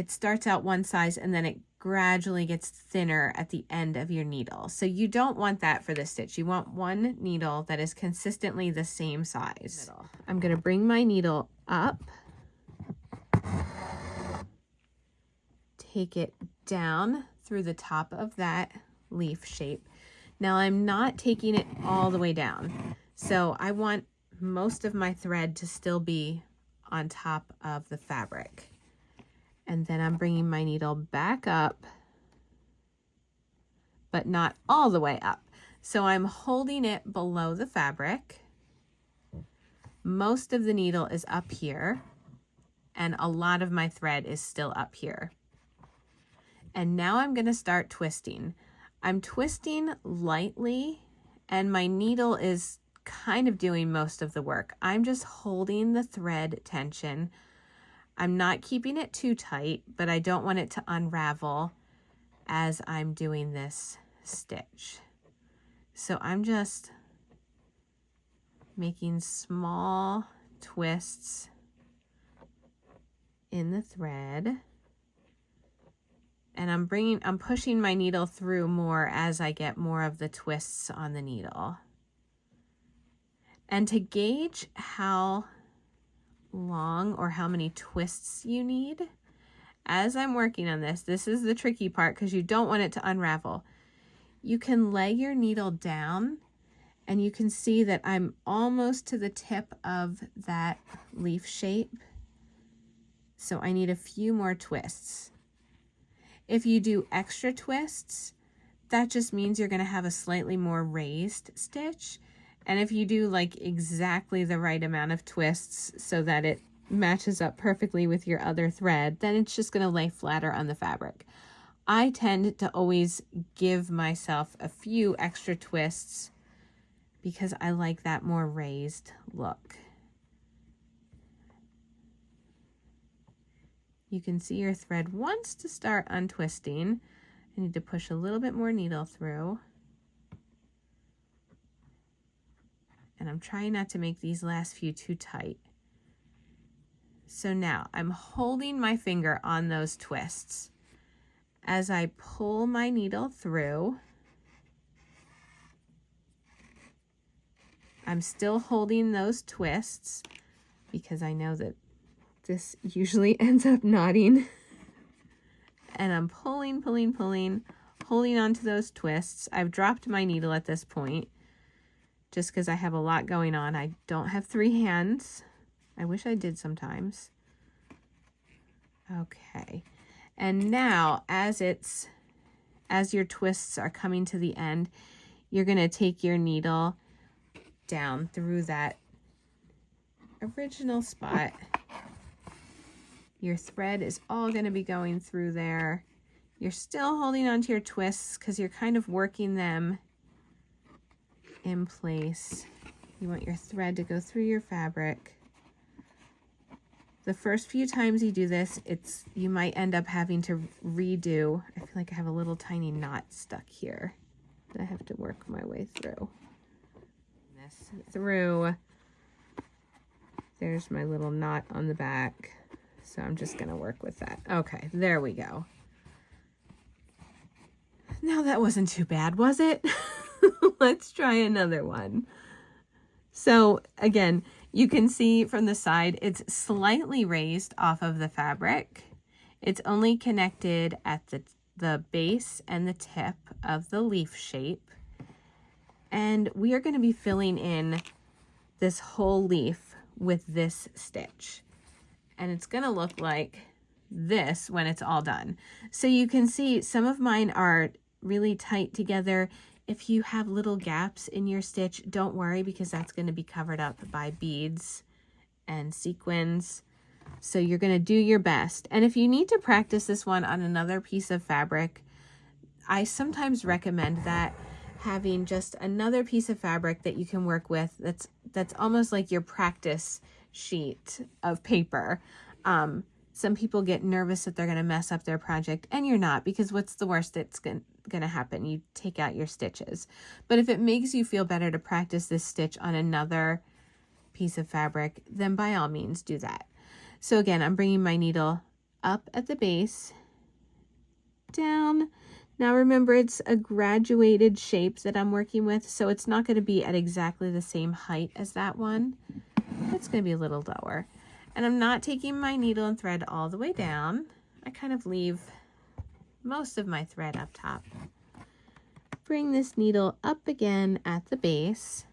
starts out one size and then it gradually gets thinner at the end of your needle. So you don't want that for this stitch. You want one needle that is consistently the same size. I'm going to bring my needle up, take it down through the top of that leaf shape. Now I'm not taking it all the way down. So I want most of my thread to still be on top of the fabric. And then I'm bringing my needle back up, but not all the way up. So I'm holding it below the fabric. Most of the needle is up here, and a lot of my thread is still up here. And now I'm going to start twisting. I'm twisting lightly, and my needle is kind of doing most of the work. I'm just holding the thread tension. I'm not keeping it too tight, but I don't want it to unravel as I'm doing this stitch. So I'm just making small twists in the thread. And I'm pushing my needle through more as I get more of the twists on the needle. And to gauge how long or how many twists you need, as I'm working on this, this is the tricky part because you don't want it to unravel. You can lay your needle down and you can see that I'm almost to the tip of that leaf shape. So I need a few more twists. If you do extra twists, that just means you're going to have a slightly more raised stitch. And if you do like exactly the right amount of twists so that it matches up perfectly with your other thread, then it's just going to lay flatter on the fabric. I tend to always give myself a few extra twists because I like that more raised look. You can see your thread wants to start untwisting. I need to push a little bit more needle through. And I'm trying not to make these last few too tight. So now I'm holding my finger on those twists. As I pull my needle through, I'm still holding those twists because I know that this usually ends up knotting. And I'm pulling, holding on to those twists. I've dropped my needle at this point just because I have a lot going on. I don't have 3 hands. I wish I did sometimes. Okay. And now as your twists are coming to the end, you're going to take your needle down through that original spot. Your thread is all going to be going through there. You're still holding onto your twists because you're kind of working them in place. You want your thread to go through your fabric. The first few times you do this, you might end up having to redo. I feel like I have a little tiny knot stuck here that I have to work my way through. There's my little knot on the back. So I'm just going to work with that. Okay, there we go. Now that wasn't too bad, was it? Let's try another one. So again, you can see from the side, it's slightly raised off of the fabric. It's only connected at the base and the tip of the leaf shape. And we are going to be filling in this whole leaf with this stitch. And it's going to look like this when it's all done. So you can see some of mine are really tight together. If you have little gaps in your stitch, don't worry because that's going to be covered up by beads and sequins. So you're going to do your best. And if you need to practice this one on another piece of fabric, I sometimes recommend that, having just another piece of fabric that you can work with that's almost like your practice sheet of paper. Some people get nervous that they're going to mess up their project, and you're not, because what's the worst that's going to happen? You take out your stitches. But if it makes you feel better to practice this stitch on another piece of fabric, then by all means do that. So again, I'm bringing my needle up at the base, down. Now remember, it's a graduated shape that I'm working with, so it's not going to be at exactly the same height as that one. It's going to be a little lower. And I'm not taking my needle and thread all the way down. I kind of leave most of my thread up top. Bring this needle up again at the base.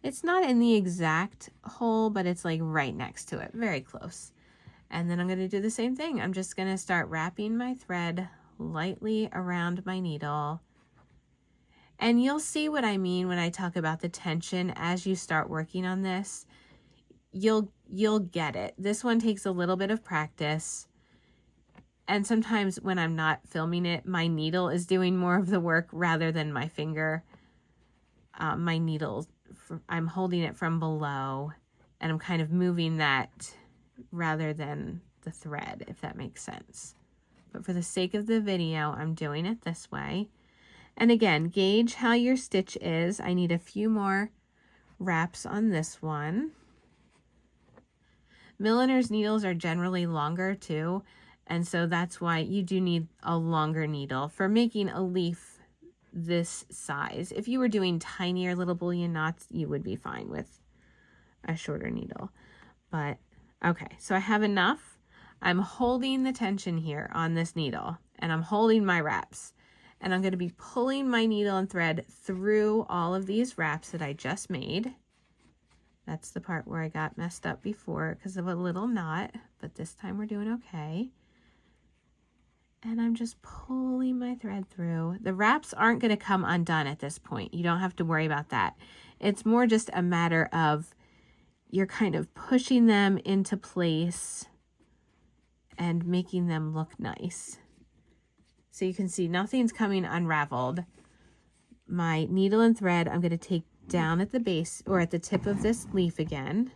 It's not in the exact hole, but it's like right next to it, very close. And then I'm going to do the same thing. I'm just going to start wrapping my thread lightly around my needle. And you'll see what I mean when I talk about the tension as you start working on this. You'll get it. This one takes a little bit of practice. And sometimes when I'm not filming it, my needle is doing more of the work rather than my finger. My needle, I'm holding it from below, and I'm kind of moving that rather than the thread, if that makes sense. But for the sake of the video, I'm doing it this way. And again, gauge how your stitch is. I need a few more wraps on this one. Milliner's needles are generally longer too, and so that's why you do need a longer needle for making a leaf this size. If you were doing tinier little bullion knots, you would be fine with a shorter needle. But okay, so I have enough. I'm holding the tension here on this needle, and I'm holding my wraps, and I'm going to be pulling my needle and thread through all of these wraps that I just made. That's the part where I got messed up before because of a little knot, but this time we're doing okay. And I'm just pulling my thread through. The wraps aren't going to come undone at this point. You don't have to worry about that. It's more just a matter of you're kind of pushing them into place and making them look nice. So you can see nothing's coming unraveled. My needle and thread, I'm going to take down at the base or at the tip of this leaf again.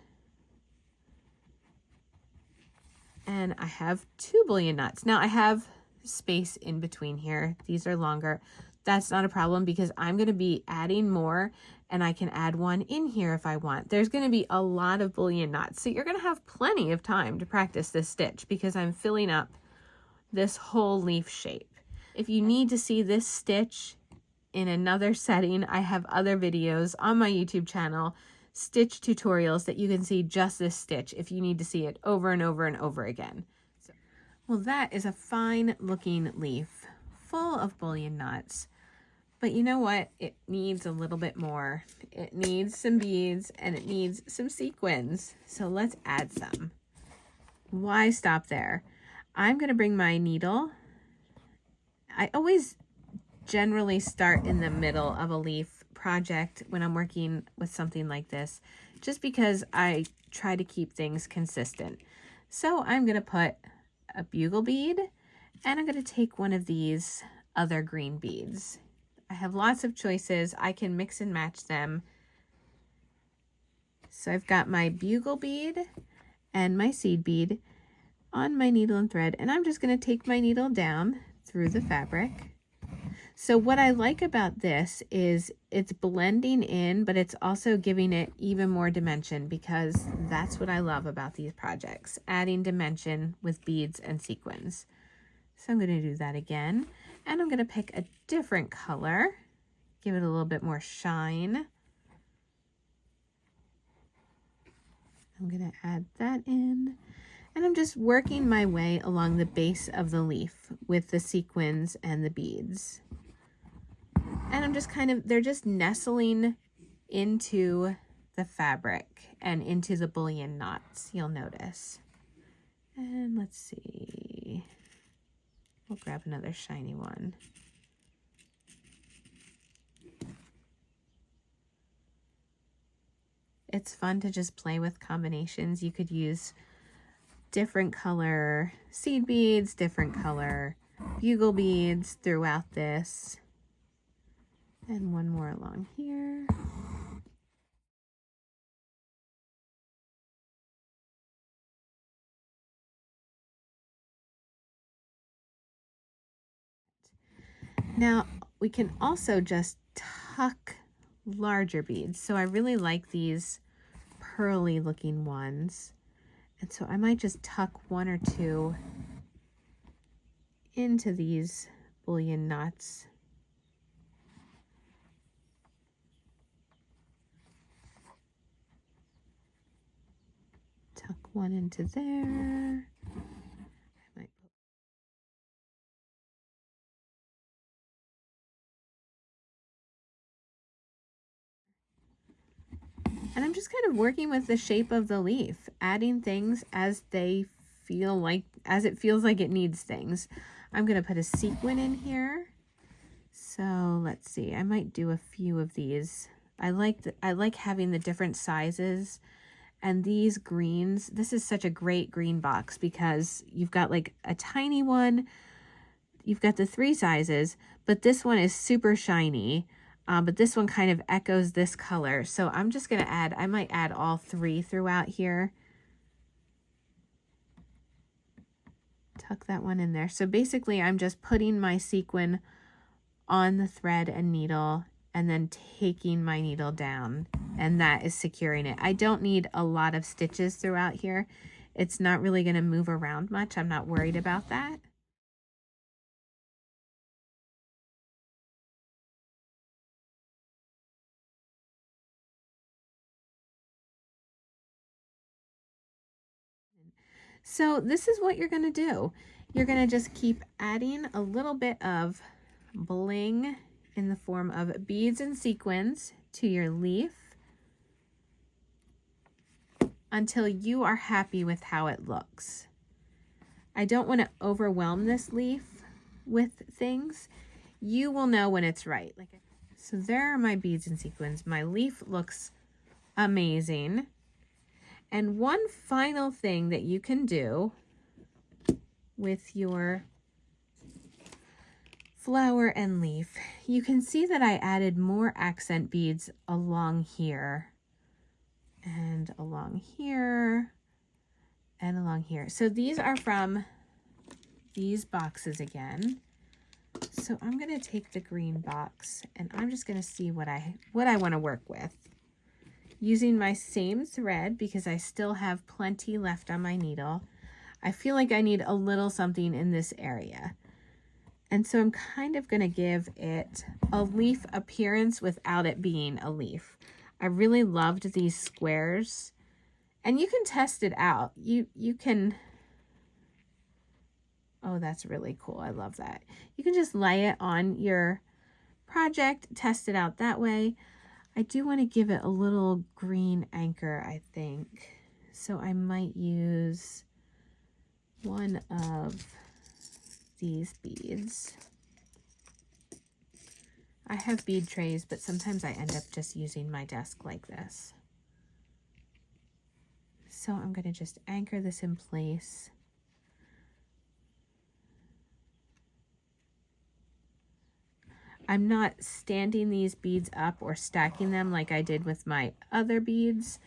And I have 2 bullion knots. Now I have space in between here. These are longer. That's not a problem because I'm going to be adding more, and I can add one in here if I want. There's going to be a lot of bullion knots, so you're going to have plenty of time to practice this stitch because I'm filling up this whole leaf shape. If you need to see this stitch in another setting, I have other videos on my YouTube channel, stitch tutorials, that you can see just this stitch if you need to see it over and over and over again. Well, that is a fine looking leaf full of bullion knots. But you know what? It needs a little bit more. It needs some beads and it needs some sequins. So let's add some. Why stop there? I'm going to bring my needle. I always generally start in the middle of a leaf project when I'm working with something like this, just because I try to keep things consistent. So I'm going to put a bugle bead, and I'm going to take one of these other green beads. I have lots of choices. I can mix and match them. So I've got my bugle bead and my seed bead on my needle and thread, and I'm just going to take my needle down through the fabric. So what I like about this is it's blending in, but it's also giving it even more dimension, because that's what I love about these projects, adding dimension with beads and sequins. So I'm going to do that again, and I'm going to pick a different color, give it a little bit more shine. I'm going to add that in, and I'm just working my way along the base of the leaf with the sequins and the beads. And I'm just they're just nestling into the fabric and into the bullion knots, you'll notice. And let's see, we'll grab another shiny one. It's fun to just play with combinations. You could use different color seed beads, different color bugle beads throughout this. And one more along here. Now we can also just tuck larger beads. So I really like these pearly looking ones. And so I might just tuck one or two into these bullion knots. Tuck one into there. I might put and I'm just kind of working with the shape of the leaf, adding things as they feel like, as it feels like it needs things. I'm going to put a sequin in here. So let's see, I might do a few of these. I like having the different sizes, and these greens, this is such a great green box because you've got like a tiny one, you've got the 3 sizes, but this one is super shiny. But this one kind of echoes this color. So I'm just going to add, I might add all 3 throughout here. Tuck that one in there. So basically I'm just putting my sequin on the thread and needle and then taking my needle down, and that is securing it. I don't need a lot of stitches throughout here. It's not really going to move around much. I'm not worried about that. So this is what you're going to do. You're going to just keep adding a little bit of bling in the form of beads and sequins to your leaf until you are happy with how it looks. I don't want to overwhelm this leaf with things. You will know when it's right. So there are my beads and sequins. My leaf looks amazing. And one final thing that you can do with your flower and leaf, you can see that I added more accent beads along here and along here and along here. So these are from these boxes again. So I'm going to take the green box and I'm just going to see what I want to work with. Using my same thread because I still have plenty left on my needle. I feel like I need a little something in this area. And so I'm kind of going to give it a leaf appearance without it being a leaf. I really loved these squares. And you can test it out. You can, oh, that's really cool. I love that. You can just lay it on your project, test it out that way. I do want to give it a little green anchor, I think. So I might use one of these beads. I have bead trays, but sometimes I end up just using my desk like this. So I'm going to just anchor this in place. I'm not standing these beads up or stacking them like I did with my other beads.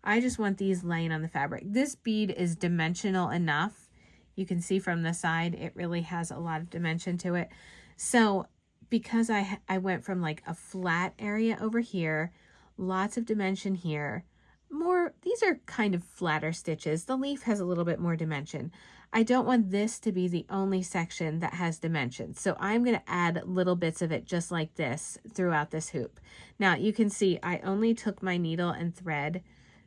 I just want these laying on the fabric. This bead is dimensional enough. You can see from the side, it really has a lot of dimension to it. So because I went from like a flat area over here, lots of dimension here, these are kind of flatter stitches. The leaf has a little bit more dimension. I don't want this to be the only section that has dimension. So I'm going to add little bits of it just like this throughout this hoop. Now you can see I only took my needle and thread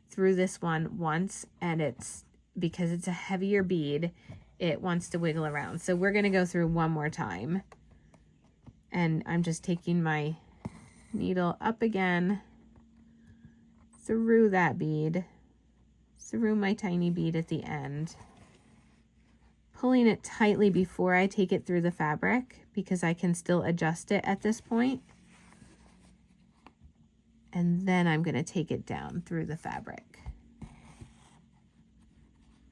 through this one once, and it's because it's a heavier bead, it wants to wiggle around. So we're going to go through one more time. And I'm just taking my needle up again through that bead, through my tiny bead at the end, pulling it tightly before I take it through the fabric because I can still adjust it at this point. And then I'm going to take it down through the fabric.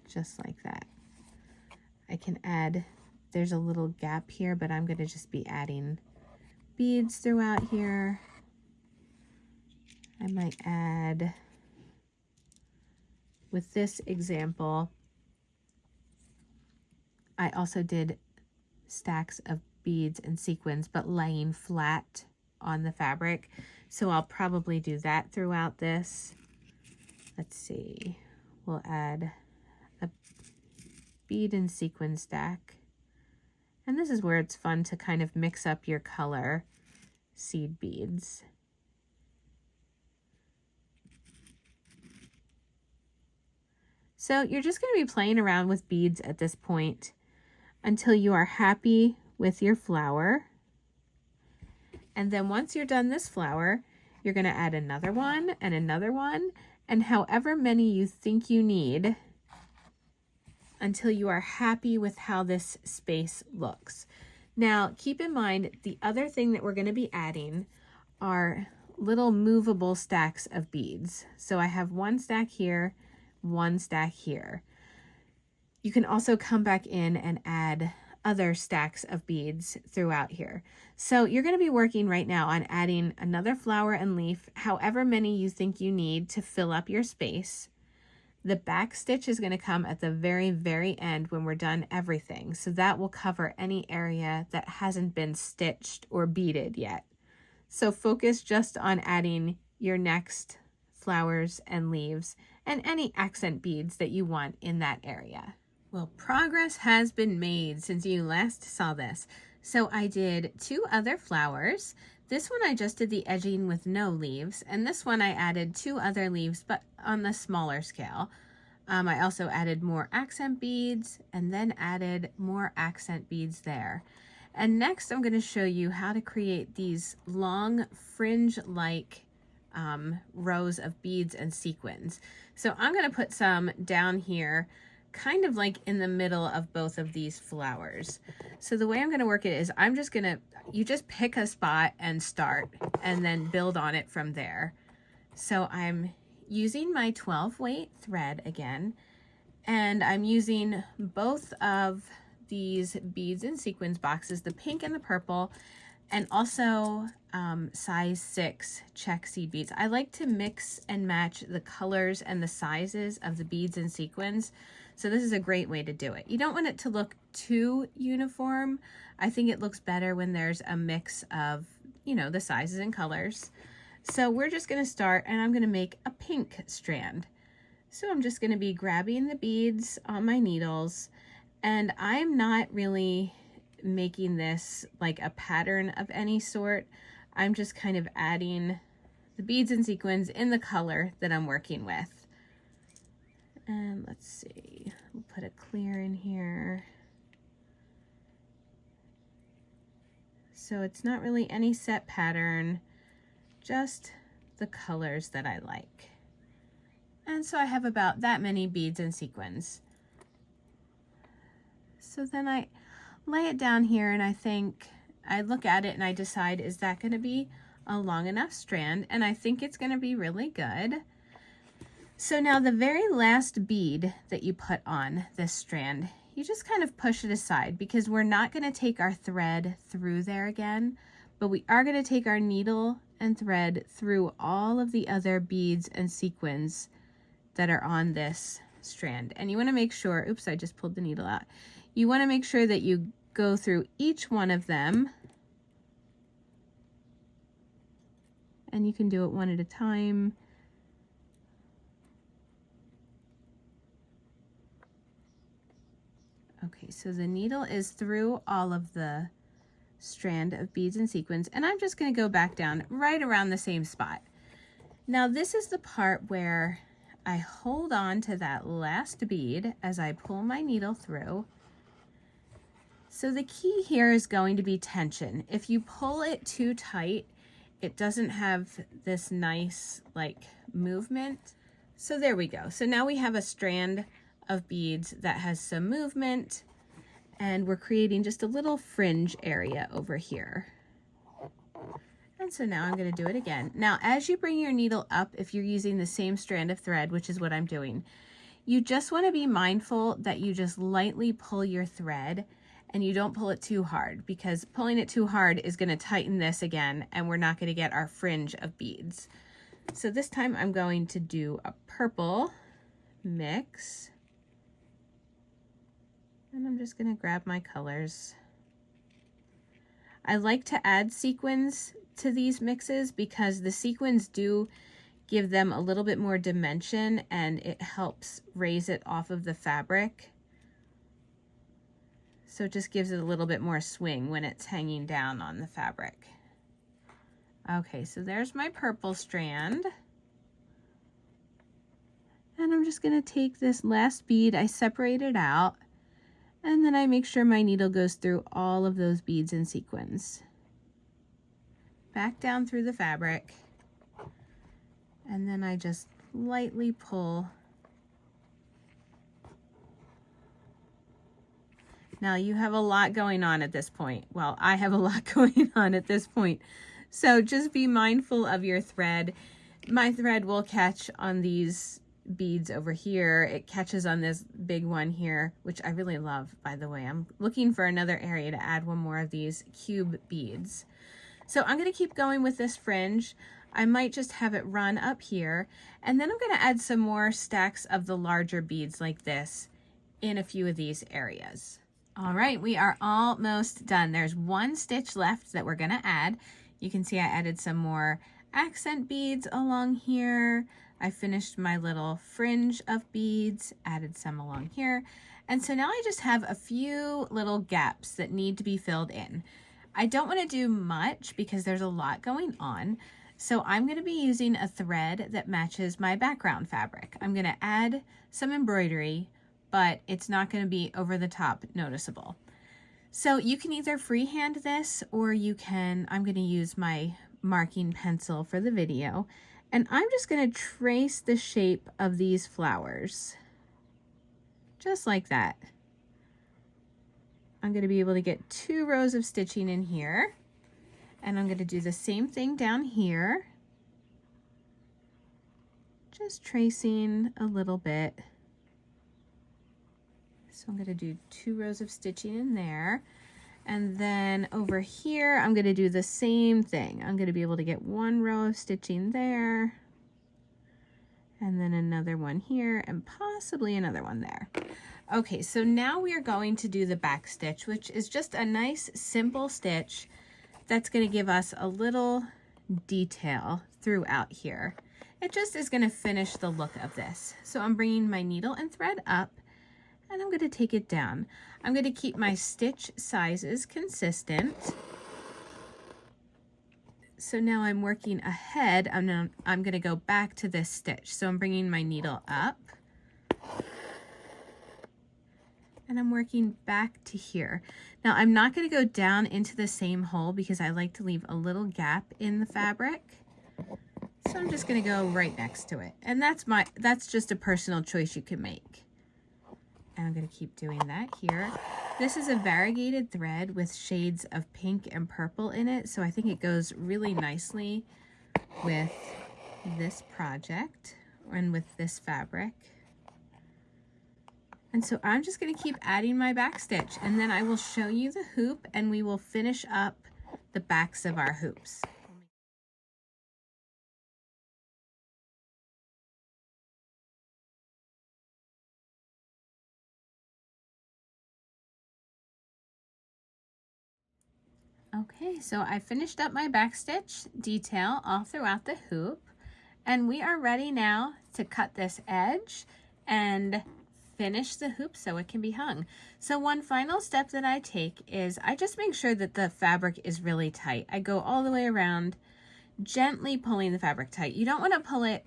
Just like that. I can add, there's a little gap here, but I'm going to just be adding beads throughout here. I might add, with this example, I also did stacks of beads and sequins, but laying flat on the fabric. So I'll probably do that throughout this. Let's see, we'll add a bead and sequin stack. And this is where it's fun to kind of mix up your color seed beads. So you're just going to be playing around with beads at this point until you are happy with your flower. And then once you're done this flower, you're going to add another one, and however many you think you need until you are happy with how this space looks. Now, keep in mind, the other thing that we're going to be adding are little movable stacks of beads. So I have one stack here, one stack here. You can also come back in and add other stacks of beads throughout here. So you're going to be working right now on adding another flower and leaf, however many you think you need to fill up your space. The back stitch is going to come at the very, very end when we're done everything. So that will cover any area that hasn't been stitched or beaded yet. So focus just on adding your next flowers and leaves and any accent beads that you want in that area. Well, progress has been made since you last saw this. So I did 2 other flowers. This one I just did the edging with no leaves, and this one I added 2 other leaves, but on the smaller scale. I also added more accent beads and then added more accent beads there. And next I'm going to show you how to create these long fringe-like rows of beads and sequins. So I'm going to put some down here, kind of like in the middle of both of these flowers. So the way I'm going to work it is you just pick a spot and start and then build on it from there. So I'm using my 12 weight thread again, and I'm using both of these beads and sequins boxes, the pink and the purple, and also size 6 Czech seed beads. I like to mix and match the colors and the sizes of the beads and sequins. So this is a great way to do it. You don't want it to look too uniform. I think it looks better when there's a mix of, you know, the sizes and colors. So we're just going to start, and I'm going to make a pink strand. So I'm just going to be grabbing the beads on my needles, and I'm not really making this like a pattern of any sort. I'm just kind of adding the beads and sequins in the color that I'm working with. And let's see, we'll put a clear in here. So it's not really any set pattern, just the colors that I like. And so I have about that many beads and sequins. So then I lay it down here, and I look at it and I decide, is that going to be a long enough strand? And I think it's going to be really good. So now the very last bead that you put on this strand, you just kind of push it aside, because we're not going to take our thread through there again, but we are going to take our needle and thread through all of the other beads and sequins that are on this strand. And you want to make sure, oops, I just pulled the needle out. You want to make sure that you go through each one of them, and you can do it one at a time. Okay, so the needle is through all of the strand of beads and sequins, and I'm just going to go back down right around the same spot. Now this is the part where I hold on to that last bead as I pull my needle through. So the key here is going to be tension. If you pull it too tight, it doesn't have this nice like movement. So there we go. So now we have a strand of beads that has some movement, and we're creating just a little fringe area over here. And so now I'm going to do it again. Now, as you bring your needle up, if you're using the same strand of thread, which is what I'm doing, you just want to be mindful that you just lightly pull your thread, and you don't pull it too hard, because pulling it too hard is going to tighten this again, and we're not going to get our fringe of beads. So this time I'm going to do a purple mix, and I'm just going to grab my colors. I like to add sequins to these mixes because the sequins do give them a little bit more dimension and it helps raise it off of the fabric. So it just gives it a little bit more swing when it's hanging down on the fabric. Okay, so there's my purple strand. And I'm just gonna take this last bead, I separate it out, and then I make sure my needle goes through all of those beads and sequins. Back down through the fabric, and then I just lightly pull. Now you have a lot going on at this point. Well, I have a lot going on at this point. So just be mindful of your thread. My thread will catch on these beads over here. It catches on this big one here, which I really love, by the way. I'm looking for another area to add one more of these cube beads. So I'm going to keep going with this fringe. I might just have it run up here, and then I'm going to add some more stacks of the larger beads like this in a few of these areas. All right, we are almost done. There's one stitch left that we're going to add. You can see I added some more accent beads along here. I finished my little fringe of beads, added some along here. And so now I just have a few little gaps that need to be filled in. I don't want to do much because there's a lot going on. So I'm going to be using a thread that matches my background fabric. I'm going to add some embroidery, but it's not going to be over the top noticeable. So you can either freehand this or you can, I'm going to use my marking pencil for the video. And I'm just going to trace the shape of these flowers. Just like that. I'm going to be able to get 2 rows of stitching in here. And I'm going to do the same thing down here. Just tracing a little bit. So I'm going to do 2 rows of stitching in there. And then over here, I'm going to do the same thing. I'm going to be able to get 1 row of stitching there. And then another one here and possibly another one there. Okay, so now we are going to do the back stitch, which is just a nice simple stitch that's going to give us a little detail throughout here. It just is going to finish the look of this. So I'm bringing my needle and thread up and I'm going to take it down. I'm going to keep my stitch sizes consistent. So now I'm working ahead. I'm going to go back to this stitch. So I'm bringing my needle up and I'm working back to here. Now I'm not going to go down into the same hole because I like to leave a little gap in the fabric. So I'm just going to go right next to it. And that's just a personal choice you can make. And I'm going to keep doing that here. This is a variegated thread with shades of pink and purple in it, so I think it goes really nicely with this project and with this fabric. And so I'm just going to keep adding my back stitch, and then I will show you the hoop and we will finish up the backs of our hoops. Okay, so I finished up my backstitch detail all throughout the hoop, and we are ready now to cut this edge and finish the hoop so it can be hung. So one final step that I take is I just make sure that the fabric is really tight. I go all the way around, gently pulling the fabric tight. You don't want to pull it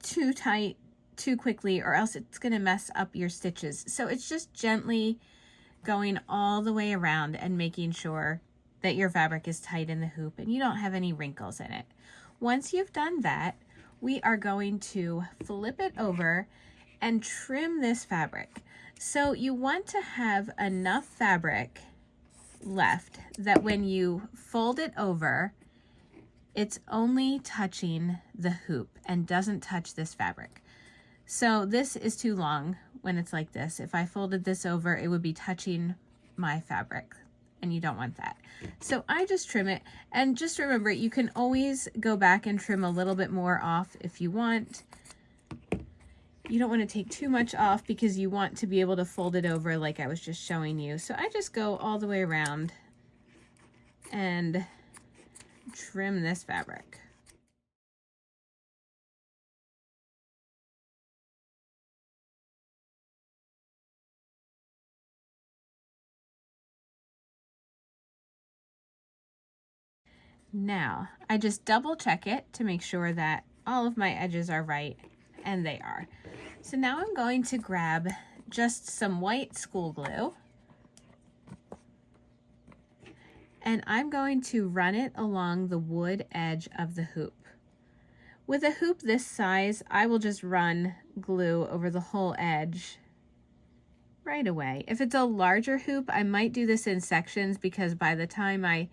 too tight too quickly or else it's going to mess up your stitches. So it's just gently going all the way around and making sure that your fabric is tight in the hoop and you don't have any wrinkles in it. Once you've done that, we are going to flip it over and trim this fabric. So you want to have enough fabric left that when you fold it over, it's only touching the hoop and doesn't touch this fabric. So this is too long when it's like this. If I folded this over, it would be touching my fabric, and you don't want that. So I just trim it, and just remember, you can always go back and trim a little bit more off if you want. You don't want to take too much off because you want to be able to fold it over like I was just showing you. So I just go all the way around and trim this fabric. Now, I just double check it to make sure that all of my edges are right, and they are. So now I'm going to grab just some white school glue, and I'm going to run it along the wood edge of the hoop. With a hoop this size, I will just run glue over the whole edge right away. If it's a larger hoop, I might do this in sections, because by the time I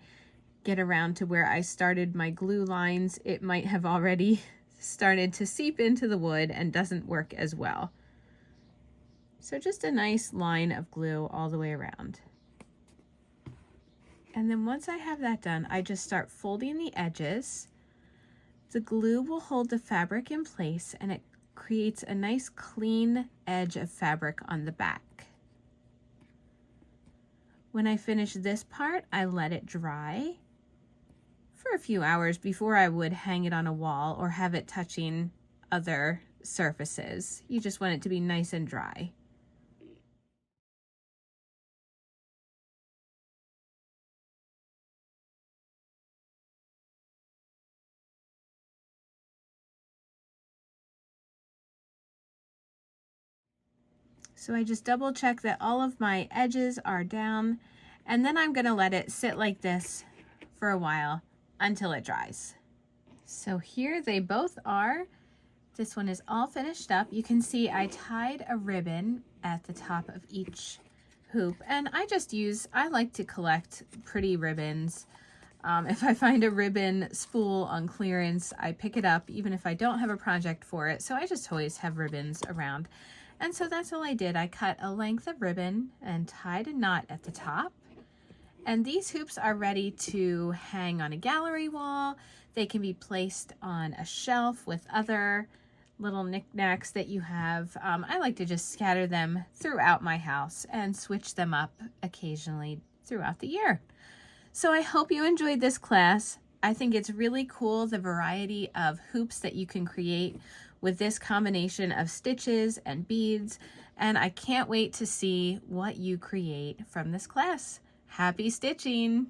get around to where I started my glue lines, it might have already started to seep into the wood and doesn't work as well. So just a nice line of glue all the way around. And then once I have that done, I just start folding the edges. The glue will hold the fabric in place, and it creates a nice clean edge of fabric on the back. When I finish this part, I let it dry for a few hours before I would hang it on a wall or have it touching other surfaces. You just want it to be nice and dry. So I just double check that all of my edges are down, and then I'm going to let it sit like this for a while until it dries. So here they both are. This one is all finished up. You can see I tied a ribbon at the top of each hoop, and I like to collect pretty ribbons. If I find a ribbon spool on clearance, I pick it up even if I don't have a project for it. So I just always have ribbons around. And so that's all I did. I cut a length of ribbon and tied a knot at the top. And these hoops are ready to hang on a gallery wall. They can be placed on a shelf with other little knickknacks that you have. I like to just scatter them throughout my house and switch them up occasionally throughout the year. So I hope you enjoyed this class. I think it's really cool, the variety of hoops that you can create with this combination of stitches and beads, and I can't wait to see what you create from this class. Happy stitching!